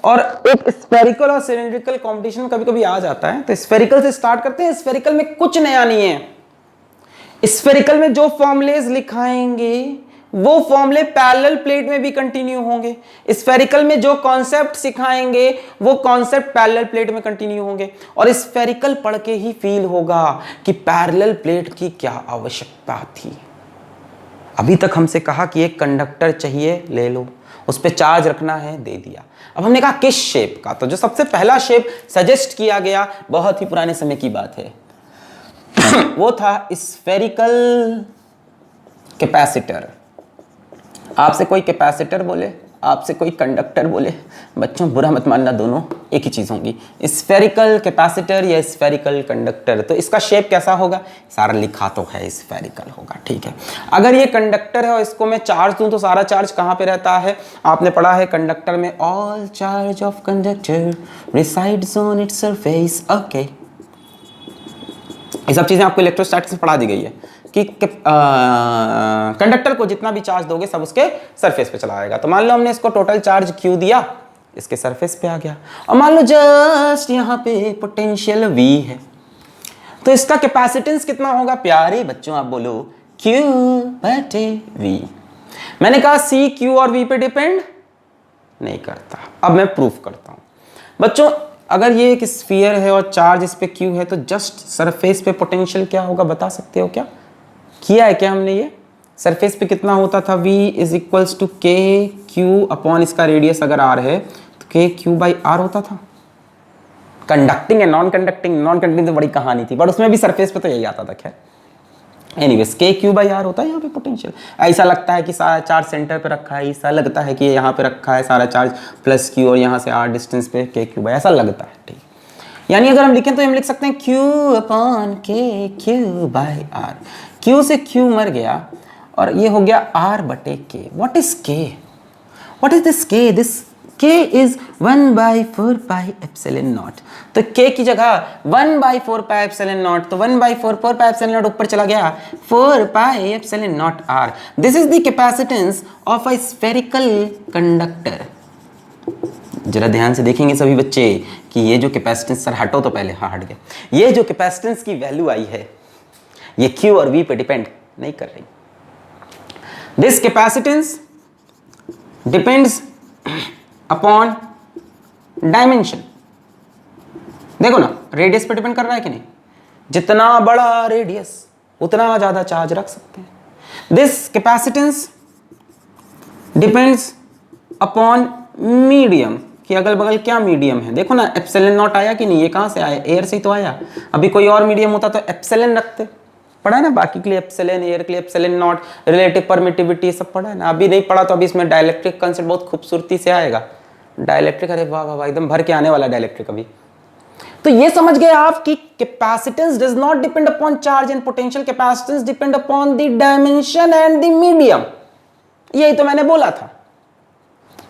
और एक स्फेरिकल और सिलेंड्रिकल कॉम्पिटिशन कभी कभी आ जाता है, तो स्फेरिकल से स्टार्ट करते हैं। स्फेरिकल में कुछ नया नहीं है। स्फेरिकल में जो फॉर्मुलेज लिखाएंगे वो फॉर्मूले पैरेलल प्लेट में भी कंटिन्यू होंगे। स्फेरिकल में जो कॉन्सेप्ट सिखाएंगे वो कॉन्सेप्ट पैरेलल प्लेट में कंटिन्यू होंगे। और स्फेरिकल पढ़ के ही फील होगा कि पैरेलल प्लेट की क्या आवश्यकता थी। अभी तक हमसे कहा कि एक कंडक्टर चाहिए, ले लो, उस पर चार्ज रखना है, दे दिया। अब हमने कहा किस शेप का, तो जो सबसे पहला शेप सजेस्ट किया गया बहुत ही पुराने समय की बात है वो था स्फेरिकल कैपेसिटर। आपसे कोई कैपेसिटर बोले, आपसे कोई कंडक्टर बोले, बच्चों बुरा मत मानना, दोनों एक ही चीज होंगी, स्फेरिकल कैपेसिटर या स्फेरिकल कंडक्टर। तो इसका शेप कैसा होगा? सारा लिखा तो है, स्फेरिकल होगा। ठीक है, अगर ये कंडक्टर है और इसको मैं चार्ज दूं तो सारा चार्ज कहां पे रहता है? आपने पढ़ा है कंडक्टर में, all charge of conductor resides on its surface. Okay, ये सब चीजें आपको इलेक्ट्रोस्टैटिक्स में पढ़ा दी गई है कि कंडक्टर को जितना भी चार्ज दोगे सब उसके सरफेस पे चला आएगा। तो मान लो हमने इसको टोटल चार्ज Q दिया, इसके सरफेस पे आ गया, और मान लो जस्ट यहाँ पे पोटेंशियल V है। तो इसका कैपेसिटेंस कितना होगा प्यारे बच्चों, आप बोलो Q बटे V। मैंने कहा C Q और V पे डिपेंड नहीं करता। अब मैं प्रूफ करता हूं बच्चों, अगर ये एक स्फीयर है और चार्ज इस पे Q है तो जस्ट सरफेस पे पोटेंशियल क्या होगा बता सकते हो क्या? किया है क्या हमने? ये सरफेस पे कितना होता था? V इज इक्वल्स टू के क्यू अपॉन इसका रेडियस अगर R है तो के क्यू बाई आर होता था। कंडक्टिंग है नॉन कंडक्टिंग तो बड़ी कहानी थी, बट उसमें भी सरफेस पे तो यही आता था। खैर एनीवेज के क्यू बाई आर होता है यहाँ पे पोटेंशियल। ऐसा लगता है कि सारा चार्ज सेंटर पे रखा है, ऐसा लगता है कि यहाँ पे रखा है सारा चार्ज प्लस क्यू और यहाँ से आर डिस्टेंस पे के क्यू बाई, ऐसा लगता है। ठीक, यानी अगर हम लिखें तो हम लिख सकते हैं क्यू अपॉन के क्यू बाई आर। क्यू से क्यू मर गया और ये हो गया आर बटे के। व्हाट इज के? व्हाट इज दिस के? This k is 1/4 pi epsilon not. तो k की जगह 1/4 पाई एप्सिलॉन नॉट, तो 1/4 4 पाई एप्सिलॉन नॉट ऊपर चला गया 4 pi epsilon naught r। This is the capacitance of a spherical conductor. जरा ध्यान से देखेंगे सभी बच्चे कि ये जो कैपेसिटेंस, सर हटो तो पहले, हाँ हट गए, ये जो कैपेसिटेंस की वैल्यू आई है ये q और v पे डिपेंड नहीं कर रही। This capacitance depends upon dimension. देखो ना, रेडियस पे डिपेंड कर रहा है कि नहीं? जितना बड़ा रेडियस उतना ज्यादा चार्ज रख सकते हैं। This capacitance depends upon medium, कि अगल बगल क्या मीडियम है। देखो ना एप्सिलॉन नॉट आया कि नहीं? ये कहां से आया? एयर से ही तो आया। अभी कोई और मीडियम होता तो एप्सिलॉन रखते, पढ़ा है ना, बाकी के लिए एप्सिलॉन, एयर के लिए एप्सिलॉन नॉट, रिलेटिव परमिटिविटी सब पढ़ा है ना। अभी नहीं पढ़ा तो अभी इसमें डाइलेक्ट्रिक कंसेप्ट बहुत खूबसूरती से आएगा। डाइलेक्ट्रिक, अरे वाह वाह वाह, एकदम भर के आने वाला डाइलेक्ट्रिक अभी। तो ये समझ गए आप कि capacitance does not depend upon charge and potential, capacitance depend upon the dimension and the medium. यही तो मैंने बोला था।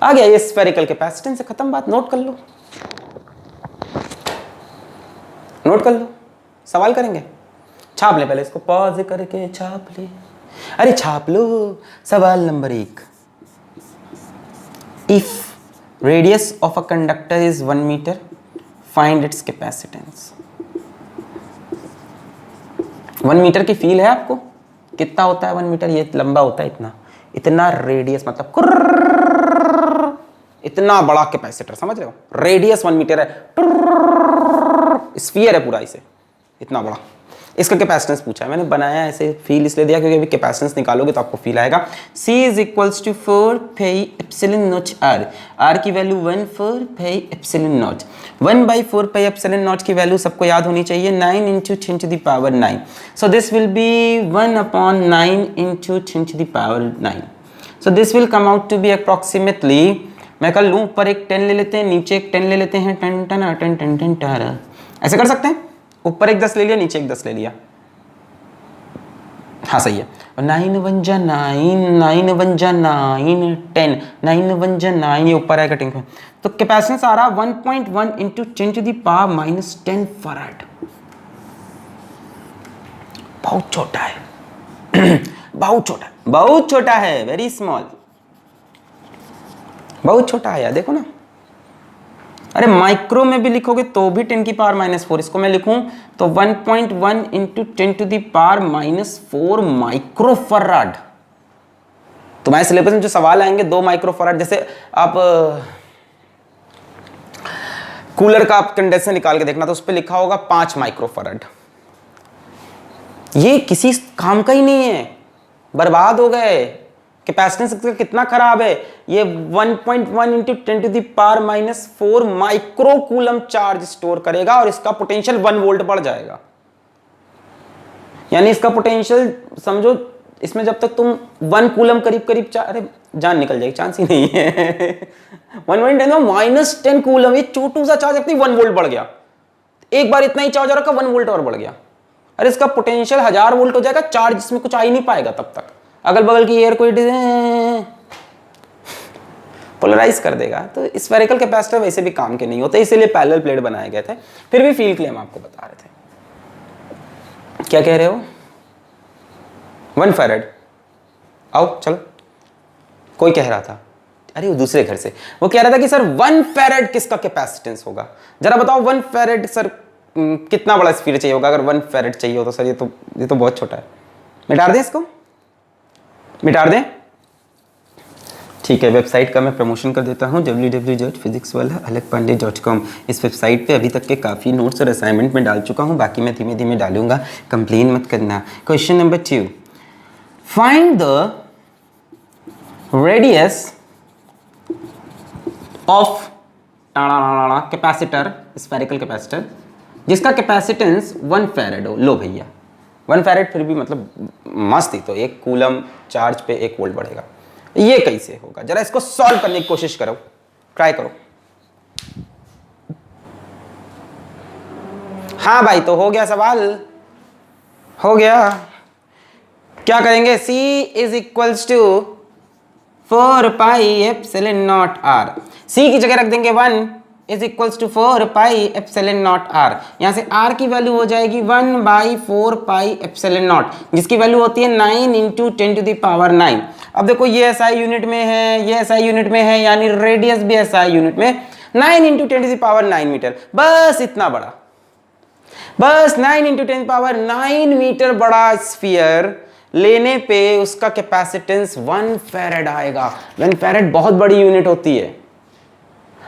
आ गया ये स्फेरिकल कैपेसिटेंस से खत्म बात। नोट कर लो, नोट कर लो, सवाल करेंगे। छाप ले पहले इसको, पॉज करके छाप ले। अरे छाप लो। सवाल number 1, if radius of a conductor is 1 meter, find its capacitance. 1 meter की फील है आपको? कितना होता है 1 मीटर? ये लंबा होता है इतना, इतना रेडियस, मतलब इतना बड़ा कैपेसिटर, समझ रहे हो? रेडियस 1 मीटर है, स्फीयर है पूरा इसे, इतना बड़ा। इसका कैपेसिटेंस पूछा है, मैंने बनाया ऐसे फील इसलिए दिया क्योंकि अभी कैपेसिटेंस निकालोगे तो आपको फील आएगा। C is equals to 4 pi epsilon naught r। r की value 1 4 pi epsilon naught. 1/4 pi epsilon naught की वैल्यू सबको याद होनी चाहिए, 9 × 10 to the power 9। So this will be 1/9 × 10 to the power 9। So this will come out to be approximately, मैं कर लूँ, ऊपर एक 10 ले लेते हैं, नीचे एक 10 ले लेते हैं, 10 10 10 10 10 10, ऐसे कर सकते हैं। ऊपर एक 10 ले लिया, नीचे एक 10 ले लिया, हाँ सही है। 9 1 जा 9, 9 1 जा 9, 10, 9 1 जा 9, ये ऊपर है कटिंग पे। तो कैपेसिटेंस आ रहा 1.1 × 10 to the power -10 फराड। बहुत छोटा है बहुत छोटा, बहुत छोटा है, वेरी स्मॉल, बहुत छोटा है यार। देखो ना, अरे माइक्रो में भी लिखोगे तो भी 10 की पावर -4, इसको मैं लिखूं तो 1.1 × 10 to the power -4 माइक्रोफराड। तुम्हारे सिलेबस में जो सवाल आएंगे 2 माइक्रोफराड, जैसे आप कूलर का आप कंडेंसर निकाल के देखना तो उस पर लिखा होगा 5 माइक्रोफराड। ये किसी काम का ही नहीं है, बर्बाद हो गए। कैपेसिटेंस कितना खराब है ये, 1.1 × 10 to the power -4 micro coulomb charge store करेगा और इसका पोटेंशियल 1 वोल्ट बढ़ जाएगा। यानी इसका पोटेंशियल समझो, इसमें जब तक तुम 1 कूलम करीब अरे जान निकल जाएगी, चांस ही नहीं है। 1.10 -10 कूलम, ये छोटू सा चार्ज अपनी 1 वोल्ट बढ़ गया। एक बार इतना ही चार्ज रखा 1 वोल्ट और बढ़ गया। अरे इसका पोटेंशियल 1000 वोल्ट हो जाएगा, चार्ज इसमें कुछ आ ही नहीं पाएगा तब तक। अगल बगल की एयर कोई पोलराइज कर देगा। तो स्फेरिकल कैपेसिटर वैसे भी काम के नहीं होते, इसीलिए पैरेलल प्लेट बनाए गए थे। फिर भी फील के लिए हम आपको बता रहे थे। क्या कह रहे हो? 1 फैरेड। आओ चलो, कोई कह रहा था, अरे वो दूसरे घर से, वो कह रहा था कि सर 1 फैरेड किसका कैपेसिटेंस होगा? जरा बताओ 1 फैरेड सर कितना बड़ा स्फीयर चाहिए होगा? अगर 1 फैरेड चाहिए हो तो सर ये तो बहुत छोटा है। मिटा दें इसको, मिटा दें? ठीक है, वेबसाइट का मैं प्रमोशन कर देता हूँ, www.physicswala.alakpandey.com। इस वेबसाइट पे अभी तक के काफ़ी नोट्स और असाइनमेंट में डाल चुका हूँ, बाकी मैं धीमे धीमे डालूंगा, कंप्लेन मत करना। Question number 2, find the radius of capacitor, spherical capacitor, जिसका कैपेसिटेंस 1 फैरेड हो। लो भैया 1 फैरेड फिर भी मतलब मस्त ही, तो 1 कूलम चार्ज पे 1 वोल्ट बढ़ेगा। ये कैसे होगा? जरा इसको सॉल्व करने की कोशिश करो, ट्राई करो। हाँ भाई, तो हो गया सवाल, हो गया। क्या करेंगे? C is equals to 4 pi epsilon naught R। C की जगह रख देंगे 1 is equals to 4 pi epsilon naught R। यहाँ से R की वैल्यू हो जाएगी 1/4 पाई एप्सिलॉन नॉट, जिसकी वैल्यू होती है 9 × 10⁹ अब देखो ये SI यूनिट में है, ये SI यूनिट में है, यानी रेडियस भी SI यूनिट में, 9 × 10⁹ मीटर। बस इतना बड़ा, बस 9 × 10⁹ मीटर बड़ा स्फीयर लेने पे उसका कैपेसिटेंस 1 फैरेड आएगा। 1 फैरेड बहुत बड़ी यूनिट होती है।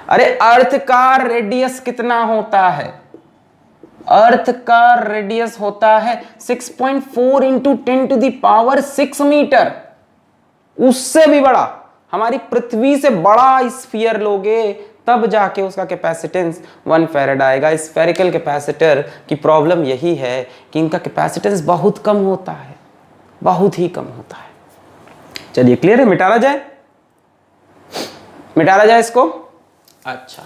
अरे अर्थ का रेडियस कितना होता है? अर्थ का रेडियस होता है 6.4 × 10⁶ मीटर, उससे भी बड़ा। हमारी पृथ्वी से बड़ा स्फीयर लोगे तब जाके उसका कैपेसिटेंस 1 फैरेड आएगा। स्फेरिकल कैपेसिटर की प्रॉब्लम यही है कि इनका कैपेसिटेंस बहुत कम होता है, बहुत ही कम होता है। चलिए क्लियर है? मिटारा जाए, मिटारा जाए इसको। अच्छा,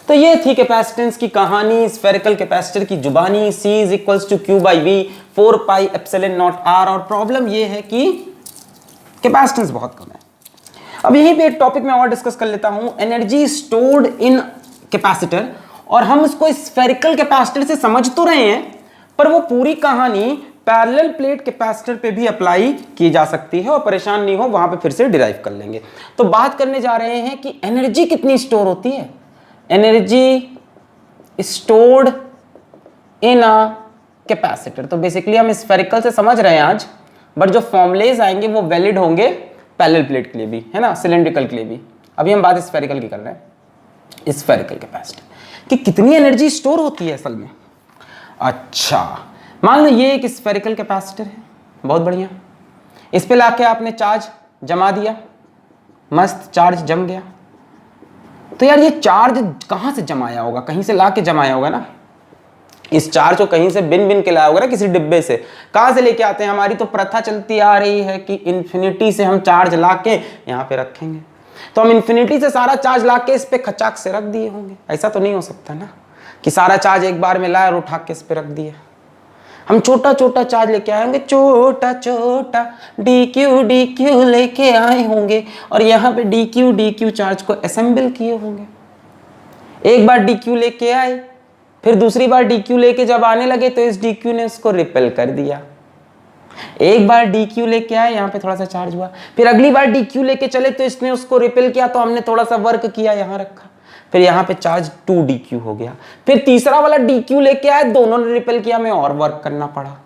तो ये थी कैपेसिटेंस की कहानी, स्फेरिकल कैपेसिटर की जुबानी। C is equals to Q/V 4 pi epsilon naught R। और प्रॉब्लम ये है कि कैपेसिटेंस बहुत कम है। अब यहीं पे एक टॉपिक में और डिस्कस कर लेता हूं, एनर्जी स्टोर्ड इन कैपेसिटर। और हम इसको स्फेरिकल कैपेसिटर से समझ तो रहे हैं, पर वो पूरी कहानी पैरेलल प्लेट कैपेसिटर पे भी अप्लाई की जा सकती है, और परेशान नहीं हो, वहां पे फिर से डिराइव कर लेंगे। तो बात करने जा रहे हैं कि एनर्जी कितनी स्टोर होती है। Energy stored in a capacitor, तो बेसिकली हम स्फेरिकल से समझ रहे हैं आज, बट जो फॉर्मुलेज आएंगे वो वैलिड होंगे पैरेलल प्लेट के लिए भी, है ना, सिलेंड्रिकल के लिए भी। अभी हम बात स्फेरिकल की कर रहे हैं, स्फेरिकल कैपेसिटर कि कितनी एनर्जी स्टोर होती है असल में। अच्छा, मान लो ये एक स्फेरिकल कैपेसिटर है, बहुत बढ़िया। इस पे लाके आपने चार्ज जमा दिया, मस्त चार्ज जम गया। तो यार ये चार्ज कहाँ से जमाया होगा? कहीं से लाके जमाया होगा ना। इस चार्ज को कहीं से बिन के लाया होगा ना, किसी डिब्बे से। कहाँ से लेके आते हैं? हमारी तो प्रथा चलती आ रही है कि इन्फिनिटी से हम चार्ज लाके यहाँ पे रखेंगे। तो हम इन्फिनिटी से सारा चार्ज लाके इस पे खचाक से रख दिए होंगे। ऐसा तो नहीं हो सकता ना कि सारा चार्ज एक बार में लाया और उठा के इस पे रख दिया। हम छोटा छोटा चार्ज लेके आए होंगे, छोटा छोटा DQ लेके आए होंगे, और यहाँ पे DQ चार्ज को असेंबल किए होंगे। एक बार DQ लेके आए, फिर दूसरी बार DQ लेके जब आने लगे तो इस DQ ने उसको रिपेल कर दिया। एक बार DQ लेके आए, यहाँ पे थोड़ा सा चार्ज हुआ, फिर अगली बार DQ लेके चले तो इसने उसको रिपेल किया, तो हमने थोड़ा सा वर्क किया, यहाँ रखा, फिर यहाँ पे चार्ज 2DQ हो गया। फिर तीसरा वाला DQ लेके आए, दोनों ने रिपेल किया, हमें और वर्क करना पड़ा।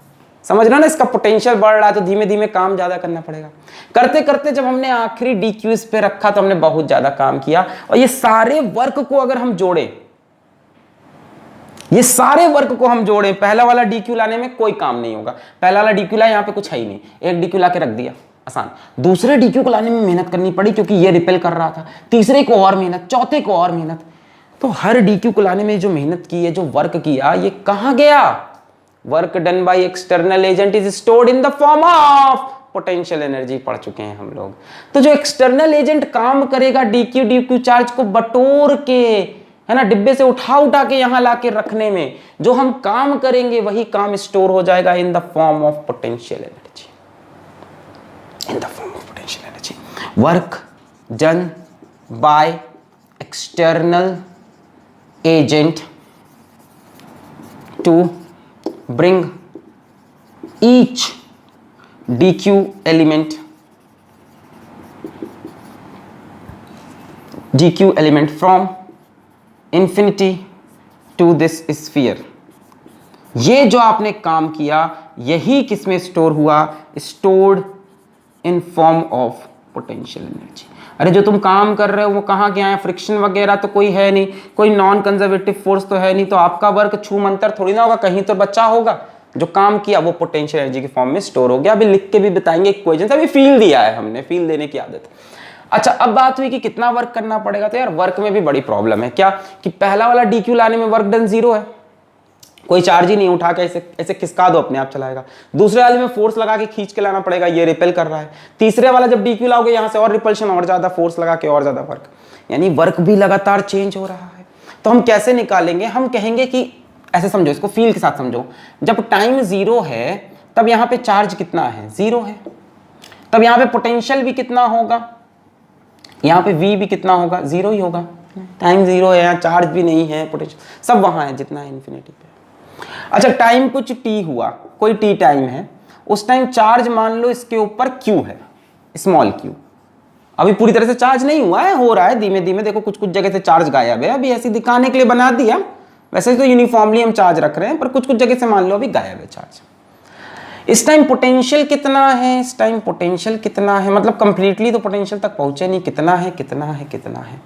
समझ रहे हो ना, इसका पोटेंशियल बढ़ रहा है तो धीमे धीमे काम ज्यादा करना पड़ेगा। करते करते जब हमने आखिरी DQ इस पे रखा तो हमने बहुत ज्यादा काम किया। और ये सारे वर्क को अगर हम जोड़े, ये सारे वर्क को हम जोड़े, पहला वाला DQ लाने में कोई काम नहीं होगा। पहला वाला DQ लाया, यहाँ पे कुछ है ही नहीं, एक DQ ला के रख दिया, आसान। दूसरे DQ को लाने में मेहनत करनी पड़ी क्योंकि ये रिपेल कर रहा था, तीसरे को और मेहनत, चौथे को और मेहनत। तो हर DQ को लाने में जो मेहनत की है, जो वर्क किया, ये कहाँ गया? Work done by external agent is stored in the form of potential energy. पढ़ चुके हैं हम लोग। तो जो एक्सटर्नल एजेंट काम करेगा DQ चार्ज को बटोर के, है ना, डिब्बे से उठा के यहां लाके रखने में, जो हम काम करेंगे वही काम स्टोर हो जाएगा in the form of potential energy, in the form of potential energy. Work done by external agent to bring each DQ element from infinity to this sphere ये जो आपने काम किया यही किसमें स्टोर हुआ, stored in form of potential energy. अरे जो तुम काम कर रहे हो वो कहाँ गया है, फ्रिक्शन वगैरह तो कोई है नहीं, कोई नॉन कंजर्वेटिव फोर्स तो है नहीं, तो आपका वर्क छू मंतर थोड़ी ना होगा, कहीं तो बच्चा होगा। जो काम किया वो पोटेंशियल एनर्जी के फॉर्म में स्टोर हो गया। अभी लिख के भी बताएंगे इक्वेशन, अभी फील दिया है हमने, फील देने की आदत। अच्छा अब बात हुई कि कितना वर्क करना पड़ेगा, तो यार वर्क में भी बड़ी प्रॉब्लम है क्या कि पहला वाला डीक्यू लाने में वर्क डन 0 है, कोई चार्ज ही नहीं, उठा के ऐसे ऐसे खिसका दो अपने आप चलाएगा। दूसरे वाले में फोर्स लगा के खींच के लाना पड़ेगा, ये रिपेल कर रहा है। तीसरे वाला जब डीक्यू लाओगे यहां से और रिपल्शन, और ज्यादा फोर्स लगा के और ज्यादा वर्क, यानी वर्क भी लगातार चेंज हो रहा है। तो हम कैसे निकालेंगे, हम कहेंगे कि ऐसे समझो, इसको फील के साथ समझो, जब टाइम 0 है तब यहाँ पे चार्ज कितना है, 0 है, तब यहाँ पे पोटेंशियल भी कितना होगा, यहाँ पे v भी कितना होगा, 0 ही होगा। टाइम 0 है, यहाँ चार्ज भी नहीं है, पोटेंशियल सब वहां है जितना है इन्फिनिटी पे। अच्छा टाइम कुछ t हुआ, कोई t टाइम है, उस टाइम चार्ज मान लो इसके ऊपर q है, स्मॉल q, अभी पूरी तरह से चार्ज नहीं हुआ है, हो रहा है धीमे धीमे, देखो कुछ कुछ जगह से चार्ज गायब है, अभी ऐसे दिखाने के लिए बना दिया, वैसे तो यूनिफॉर्मली हम चार्ज रख रहे हैं, पर कुछ कुछ जगह से मान लो अभी गायब है चार्ज। इस टाइम पोटेंशियल कितना है, इस टाइम पोटेंशियल कितना है, मतलब कंप्लीटली तो पोटेंशियल तक पहुंचे नहीं, कितना है कितना है कितना है।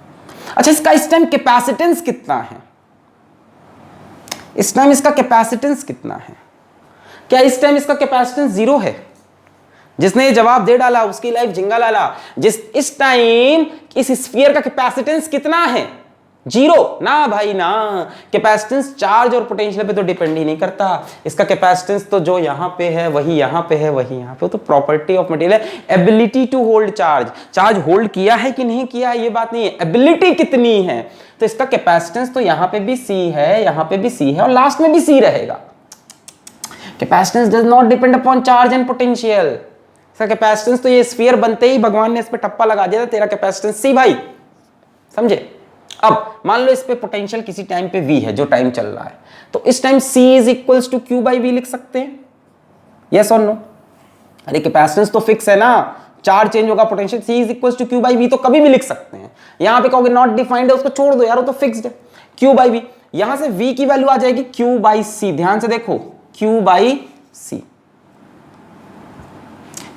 अच्छा इसका इस टाइम कैपेसिटेंस कितना है, इस टाइम इसका कैपेसिटेंस कितना है, क्या इस टाइम इसका कैपेसिटेंस 0 है? जिसने ये जवाब दे डाला उसकी लाइफ जिंगा लाला। इस टाइम इस स्फीयर का कैपेसिटेंस कितना है, 0 ना भाई ना। कैपेसिटेंस चार्ज और पोटेंशियल पे तो डिपेंड ही नहीं करता, इसका कैपेसिटेंस तो जो यहां पे है वही यहां पे है, वही यहां पे, तो प्रॉपर्टी ऑफ मटेरियल है, ability to hold charge. Charge hold किया है कि नहीं किया है ये बात नहीं है, एबिलिटी कितनी है। तो इसका कैपेसिटेंस तो यहां पे भी C है, यहां पे भी C है, और लास्ट में भी C रहेगा। Capacitance does not depend upon charge and potential. इसका कैपेसिटेंस तो ये स्फीयर बनते ही भगवान ने इस पे टप्पा लगा दिया था, तेरा कैपेसिटेंस C भाई, समझे। अब मान लो इस पे पोटेंशियल किसी टाइम पे V है, जो टाइम चल रहा है, तो इस time C is equals to Q by V लिख सकते हैं, यस और नो। अरे कैपेसिटेंस तो फिक्स है ना, चार्ज चेंज होगा, potential C is equals to Q by V तो कभी भी लिख सकते हैं। यहां पे कहोगे नॉट डिफाइंड है, उसको छोड़ दो यार, वो तो फिक्स्ड है, Q बाई V। यहां से V की वैल्यू आ जाएगी Q बाई C, ध्यान से देखो Q बाई C,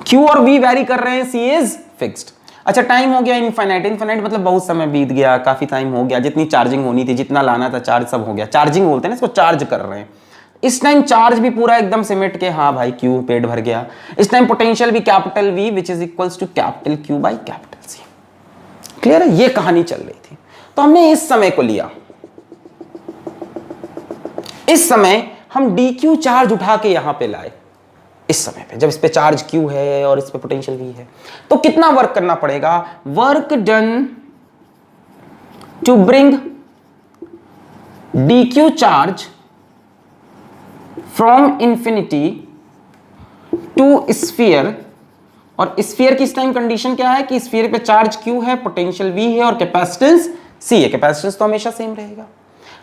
Q और V वैरी कर रहे हैं, C इज फिक्स्ड। अच्छा टाइम हो गया इनफाइनाइट, इनफाइनाइट मतलब बहुत समय बीत गया, काफी टाइम हो गया, जितनी चार्जिंग होनी थी, जितना लाना था चार्ज सब हो गया, चार्जिंग बोलते हैं ना इसको, चार्ज कर रहे हैं। इस टाइम चार्ज भी पूरा एकदम सिमट के, हाँ भाई Q पेट भर गया। इस टाइम पोटेंशियल भी capital V which is equals to capital Q by capital C। Clear है, ये कहानी चल रही थी। तो हमने इस समय को लिया, इस समय हम dq चार्ज उठा के यहां पे लाए, इस समय पे जब इस पे चार्ज Q है और इस पे पोटेंशियल V है, तो कितना वर्क करना पड़ेगा, work done to bring dq charge from infinity to sphere. और स्फीयर की इस टाइम कंडीशन क्या है कि स्फीयर पे चार्ज Q है, पोटेंशियल V है और कैपेसिटेंस C है। कैपेसिटेंस तो हमेशा सेम रहेगा।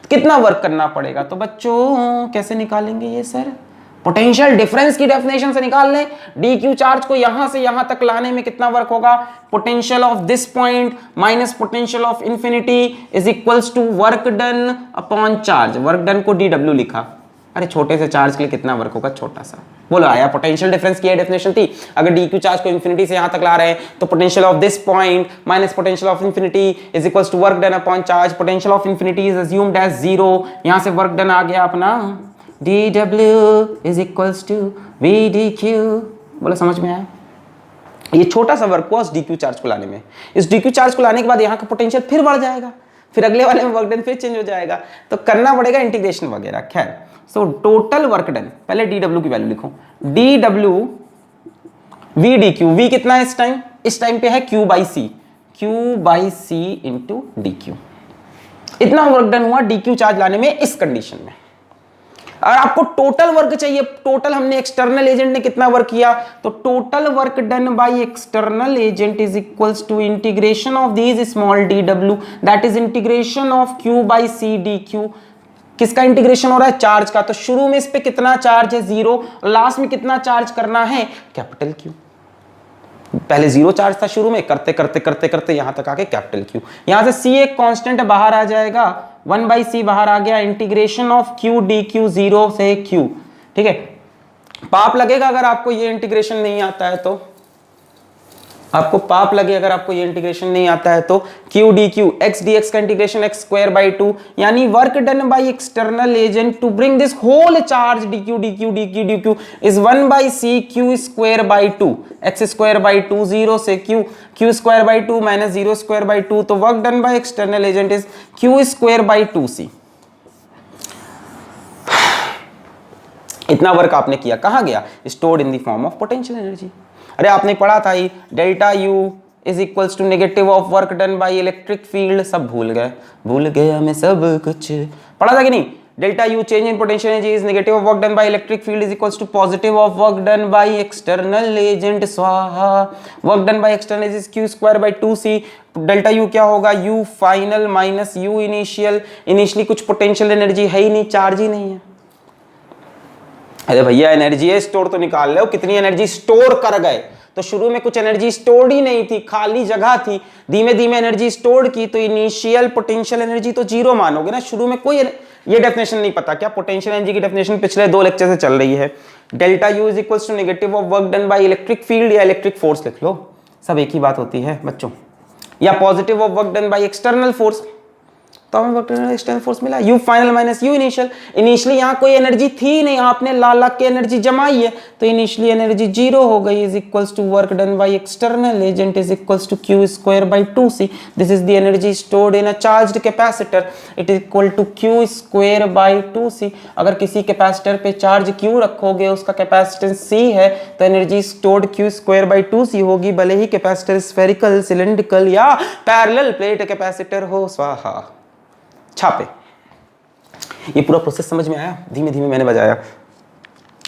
कितना वर्क करना पड़ेगा, तो बच्चों कैसे निकालेंगे ये सर, पोटेंशियल डिफरेंस की डेफिनेशन से निकाल लें। dq चार्ज को यहां से यहां तक लाने में कितना वर्क होगा, potential of this point minus potential of infinity is equals to work done upon charge. Work done को dw लिखा, अरे छोटे से चार्ज के लिए कितना वर्क होगा, छोटा सा। बोलो आया, पोटेंशियल डिफरेंस की डेफिनेशन थी, अगर dq चार्ज को इंफिनिटी से यहां तक ला रहे हैं तो potential of this point minus potential of infinity is equals to work done upon charge. Potential of infinity is assumed as 0, यहां से वर्क डन आ गया अपना dw is equals to v dq। बोलो समझ में आया, ये छोटा सा वर्क हुआ उस dq चार्ज को लाने में। इस dq चार्ज को लाने के बाद यहाँ का पोटेंशियल फिर बढ़ जाएगा, फिर अगले वाले में वर्क डन फिर चेंज हो जाएगा, तो करना पड़ेगा इंटीग्रेशन वगैरह। खैर सो टोटल वर्क डन, पहले dw की वैल्यू लिखो, dw v dq, v कितना है इस टाइम पे है q by c into dq। इतना वर्क डन हुआ dq चार्ज लाने में इस कंडीशन में। और आपको टोटल वर्क चाहिए, टोटल हमने एक्सटर्नल एजेंट ने कितना वर्क किया, तो total work done by external agent is equals to integration of these small dw, that is integration of q by c dq। किसका इंटीग्रेशन हो रहा है, चार्ज का। तो शुरू में इस पे कितना चार्ज है 0, और लास्ट में कितना चार्ज करना है, कैपिटल Q। पहले 0 चार्ज था शुरू में, करते करते करते करते यहां तक आके कैपिटल Q। यहां से C एक कांस्टेंट बाहर आ जाएगा, 1 बाई सी बाहर आ गया, integration of Q D Q 0 से क्यू, ठीक है। पाप लगेगा अगर आपको ये इंटीग्रेशन नहीं आता है तो, आपको पाप लगे अगर आपको ये इंटीग्रेशन नहीं आता है तो, Q D Q X D X का इंटीग्रेशन एक्स स्क्वायर बाई 2, यानी work done by external agent to bring this whole charge D Q D Q D Q D Q is 1 by C Q square by 2 X square by 2 0 से Q, Q square by 2 minus 0 square by 2, तो work done by external agent is Q square by 2 सी। इतना work आपने किया, कहां गया? Stored in the form of potential energy. अरे आपने पढ़ा था ही, delta U is equals to negative of work done by electric field, सब भूल गए, भूल गया मैं सब कुछ, पढ़ा था कि नहीं? Delta U change in potential energy is negative of work done by electric field is equals to positive of work done by external agent, स्वाहा। Work done by external agent Q square by 2c, delta U क्या होगा? U final minus U initial, initially कुछ potential energy है ही नहीं, charge ही नहीं है। अरे भैया एनर्जी है, स्टोर तो निकाल लो, कितनी एनर्जी स्टोर कर गए? तो शुरू में कुछ एनर्जी स्टोर्ड ही नहीं थी, खाली जगह थी, धीमे धीमे एनर्जी स्टोर्ड की, तो इनिशियल पोटेंशियल एनर्जी तो जीरो मानोगे ना। शुरू में कोई ये डेफिनेशन नहीं पता क्या? पोटेंशियल एनर्जी की डेफिनेशन पिछले 2 लेक्चर से चल रही है। Delta U is equals to negative of work done by electric field या इलेक्ट्रिक फोर्स लिख लो, सब एक ही बात होती है बच्चों, या positive of work done by external force, तो हमें वर्क डन एक्सटर्नल फोर्स मिला, you final minus U initial. Initially यहाँ कोई एनर्जी थी नहीं, आपने ला के एनर्जी जमाई है, तो इनिशियली एनर्जी जीरो हो गई, is equals to work done by external agent is equals to Q square by 2c। This is the energy stored in a charged capacitor, it is equal to Q square by 2c। अगर किसी capacitor पे charge Q रखोगे, उसका capacitance c है, तो energy stored Q square by 2c होगी, भले ही capacitor spherical, cylindrical या पैरेलल प्लेट कैपेसिटर हो, स्वाहा। छापे। ये पूरा प्रोसेस समझ में आया? धीमे धीमे मैंने बजाया।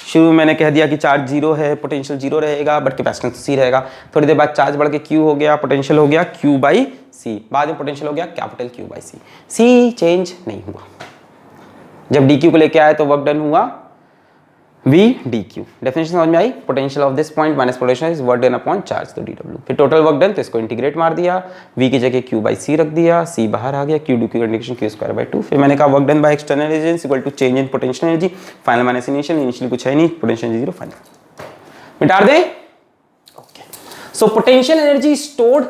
शुरू में मैंने कह दिया कि चार्ज जीरो है, पोटेंशियल जीरो रहेगा, बट कैपेसिटेंस सी रहेगा। थोड़ी देर बाद चार्ज बढ़ के क्यू हो गया, पोटेंशियल हो गया क्यू बाई सी, बाद में पोटेंशियल हो गया capital Q by C. C change नहीं हुआ। जब डी क्यू को लेके आए तो वर्क डन हुआ वी डी क्यू। डेफिनेशन समझ में आई? Potential of this point minus potential is work done upon charge, तो डी डब्ल्यू। फिर टोटल वर्क डन, तो इसको इंटीग्रेट मार दिया, वी की जगह क्यू बाई सी रख दिया, सी बाहर आ गया, Q D Q integration Q square by 2। फिर मैंने कहा work done by external agent equal to change in potential energy, final minus initial, initial कुछ है नहीं, पोटेंशियल जीरो, फाइनल मिटा दे। Okay, so potential energy stored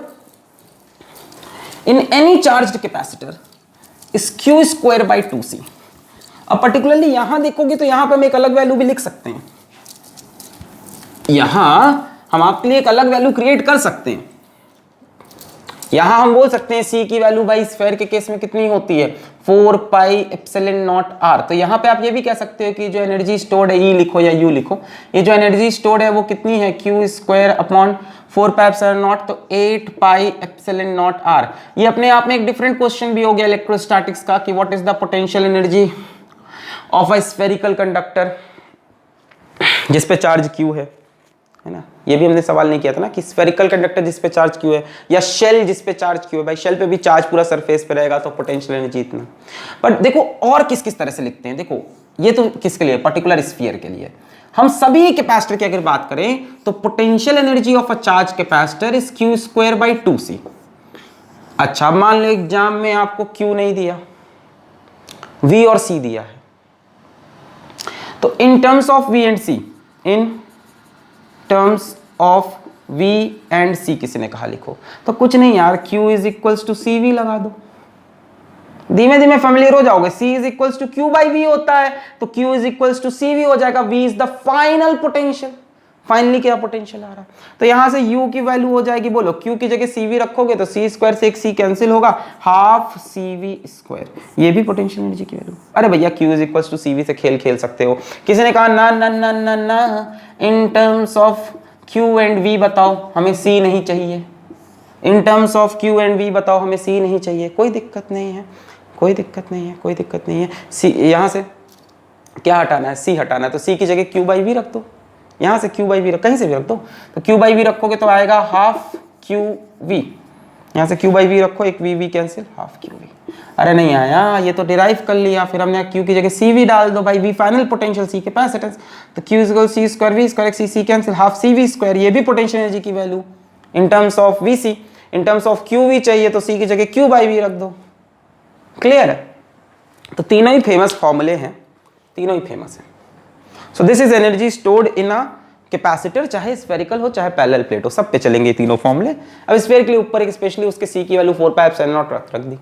in any charged capacitor is Q square by 2c। अब particularly यहां देखोगे तो यहां पे हम एक अलग वैल्यू भी लिख सकते हैं, यहां हम आपके लिए एक अलग वैल्यू क्रिएट कर सकते हैं। यहां हम बोल सकते हैं c की वैल्यू भाई स्फीयर के केस में कितनी होती है? 4 पाई एप्सिलॉन नॉट r। तो यहां पे आप ये भी कह सकते हो कि जो एनर्जी स्टोर्ड है, E लिखो या U लिखो, ये जो एनर्जी स्टोर्ड है वो कितनी है? Q square upon 4 pi epsilon not, तो 8 पाई एप्सिलॉन नॉट r। ये अपने आप में एक डिफरेंट क्वेश्चन भी हो गया इलेक्ट्रोस्टैटिक्स का कि what is the potential energy of a spherical conductor जिस पे चार्ज Q है ना। ये भी हमने सवाल नहीं किया था ना कि स्फेरिकल कंडक्टर जिस पे चार्ज Q है या शेल जिस पे चार्ज Q है। भाई शेल पे भी चार्ज पूरा सरफेस पे रहेगा तो पोटेंशियल एनर्जी इतना। बट देखो और किस किस तरह से लिखते हैं, देखो ये तो किसके लिए? पर्टिकुलर स्फीयर के लिए। हम सभी कैपेसिटर की अगर बात करें तो potential energy of a charge capacitor is Q square by 2c। अच्छा, मान लो एग्जाम में आपको Q नहीं दिया, V और C दिया है, तो in terms of V and C, in terms of V and C किसी ने कहा लिखो, तो कुछ नहीं यार, Q is equals to CV लगा दो, धीमे धीमे फेमिलियर हो जाओगे। C is equals to Q by V होता है, तो Q is equals to CV हो जाएगा। V is the final potential, finally क्या पोटेंशियल आ रहा है, तो यहां से U की वैल्यू हो जाएगी, बोलो Q की जगह CV रखोगे तो C स्क्वायर से एक C कैंसिल होगा, हाफ CV स्क्वायर, ये भी पोटेंशियल एनर्जी की वैल्यू। अरे भैया Q is equals to CV से खेल खेल सकते हो। किसी ने कहा ना ना ना ना ना, in terms of Q and V बताओ, हमें C नहीं चाहिए। In terms of Q and V बताओ, हमें C नहीं चाहिए। कोई दिक्कत नहीं है, कोई दिक्कत नहीं है, कोई दिक्कत नहीं है। C यहाँ से क्या हटाना है? C हटाना है, तो C की जगह Q बाई V रख दो, यहाँ से Q बाई V कहीं से भी रख दो, तो Q बाई V रखोगे तो आएगा हाफ QV। यहाँ से Q बाई V रखो, एक V कैंसिल, हाफ QV। अरे नहीं आया, ये तो डिराइव कर लिया। फिर हमने Q की जगह CV डाल दो भाई, V final potential, C capacitance, तो Q equal C square V square, C cancel, half CV square, ये भी पोटेंशियल एनर्जी की value in terms of VC। In terms of QV चाहिए तो C की जगह Q बाई V रख दो। क्लियर है? तो तीनों ही फेमस फॉर्मूले हैं, तीनों ही फेमस हैं। So this is energy stored in a capacitor, चाहे स्फेरिकल हो चाहे पैरेलल प्लेट हो, सब पे चलेंगे तीनों फॉर्मूले। अब स्फेयर के लिए ऊपर एक स्पेशली उसके सी की वैल्यू 4πε0 रख दी।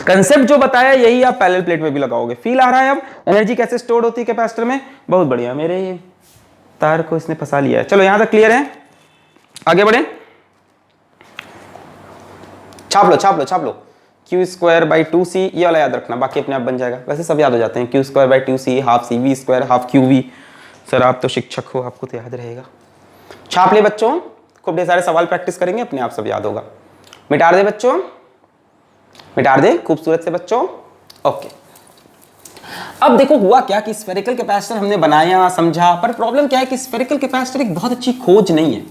कंसेप्ट जो बताया यही आप पैरेलल प्लेट में भी लगाओगे। फील आ रहा है अब एनर्जी कैसे स्टोर होती है कैपेसिटर में? बहुत बढ़िया, मेरे तार को इसने फंसा लिया है। चलो यहां तक क्लियर है, आगे बढ़े। छाप लो Q²/2C, ये वाला याद रखना, बाकी अपने आप बन जाएगा। वैसे सब याद हो जाते हैं, Q²/2C, half CV², half QV। Sir आप तो शिक्षक हो, आपको तो याद रहेगा। छाप ले बच्चों, खूब ढेर सारे सवाल प्रैक्टिस करेंगे, अपने आप सब याद होगा। मिटा दे बच्चों, मिटा दे खूबसूरत से बच्चों। ओके, अब देखो हुआ क्या कि स्फेरिकल कैपेसिटर हमने बनाया, समझा, पर प्रॉब्लम क्या है कि स्फेरिकल कैपेसिटर एक बहुत अच्छी खोज नहीं है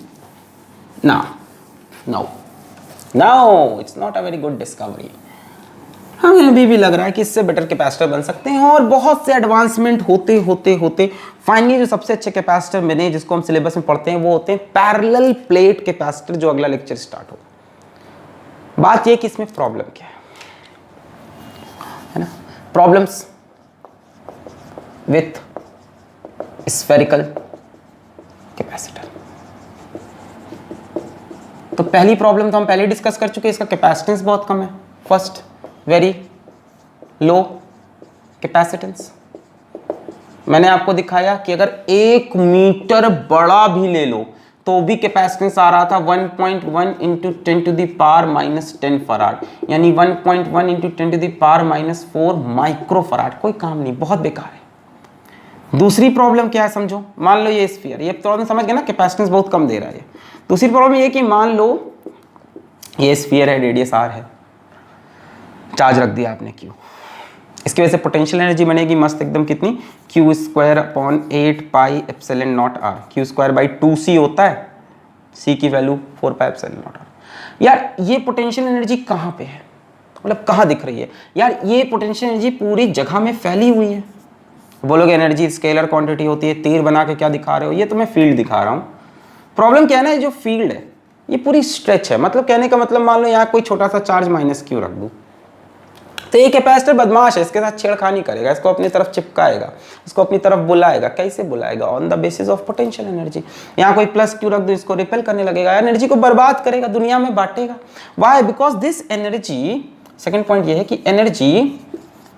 no it's not a very good discovery. हमें अभी भी लग रहा है कि इससे बेटर कैपेसिटर बन सकते हैं, और बहुत से एडवांसमेंट होते फाइनली जो सबसे अच्छे कैपेसिटर बने जिसको हम सिलेबस में पढ़ते हैं वो होते हैं पैरेलल प्लेट कैपेसिटर, जो अगला लेक्चर स्टार्ट होगा। बात ये कि इसमें प्रॉब्लम क्या है ना, प्रॉब्लम्स विथ स्फेरिकल कैपेसिटर। तो पहली प्रॉब्लम तो हम पहले डिस्कस कर चुके हैं, इसका कैपेसिटेंस बहुत कम है। First, very low capacitance. मैंने आपको दिखाया कि अगर 1 मीटर बड़ा भी ले लो तो भी कैपेसिटेंस आ रहा था 1.1 इंटू 10⁻⁻10 फराड, यानी 1.1 इंटू 10⁻⁻4 माइक्रोफराड। कोई काम नहीं, बहुत बेकार है। दूसरी प्रॉब्लम क्या है समझो, मान लो ये स्फीयर, ये प्रॉब्लम समझ गए ना, कैपेसिटेंस बहुत कम दे रहा है। दूसरी प्रॉब्लम ये कि मान लो ये स्फीयर है, रेडियस r है, चार्ज रख दिया आपने Q, इसकी वजह से पोटेंशियल एनर्जी बनेगी मस्त एकदम, कितनी, Q²/8πε0r। Q²/2C होता है, C की वैल्यू 4πε0r। यार ये पोटेंशियल एनर्जी कहाँ पे है, मतलब कहाँ दिख रही है? यार ये पोटेंशियल एनर्जी पूरी जगह में फैली हुई है। बोलोगे एनर्जी स्केलर क्वांटिटी होती है, तीर बना के क्या दिखा रहे हो? ये तो मैं फील्ड दिखा रहा हूँ। प्रॉब्लम क्या है ना, जो फील्ड है ये पूरी स्ट्रेच है, मतलब कहने का मतलब मान लो यहाँ कोई छोटा सा चार्ज -Q रख दूँ, तो ये कैपेसिटर बदमाश है, इसके साथ छेड़खानी करेगा, इसको अपनी तरफ चिपकाएगा, इसको अपनी तरफ बुलाएगा। कैसे बुलाएगा? On the basis of potential energy. यहाँ कोई +Q रख दो, इसको रिपेल करने लगेगा, एनर्जी को बर्बाद करेगा, दुनिया में बांटेगा। Why? Because this energy, second point ये है कि energy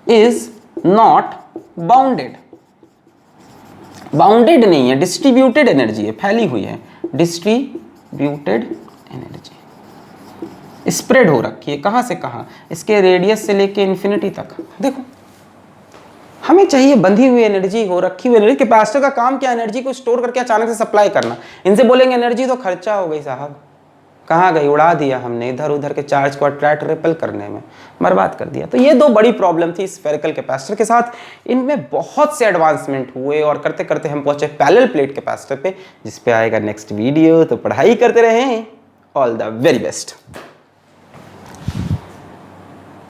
is not bounded. Bounded नहीं है, डिस्ट्रीब्यूटेड एनर्जी है, फैली हुई है, डिस्ट्रीब्यूटेड एनर्जी स्प्रेड हो रखी है। कहां से कहां? इसके रेडियस से लेके इन्फिनिटी तक। देखो हमें चाहिए बंधी हुई एनर्जी, हो रखी हुई एनर्जी। कैपेसिटर का काम क्या? एनर्जी को स्टोर करके अचानक से सप्लाई करना। इनसे बोलेंगे एनर्जी तो खर्चा हो गई साहब, कहाँ गई? उड़ा दिया हमने, इधर उधर के चार्ज को अट्रैक्ट रिपेल करने में बर्बाद कर दिया। तो ये दो बड़ी प्रॉब्लम थी स्फेरिकल कैपेसिटर के साथ। इनमें बहुत से एडवांसमेंट हुए और करते करते हम पहुंचे पैरेलल प्लेट कैपेसिटर पे, जिस पे आएगा नेक्स्ट वीडियो। तो पढ़ाई करते रहें। All the very best.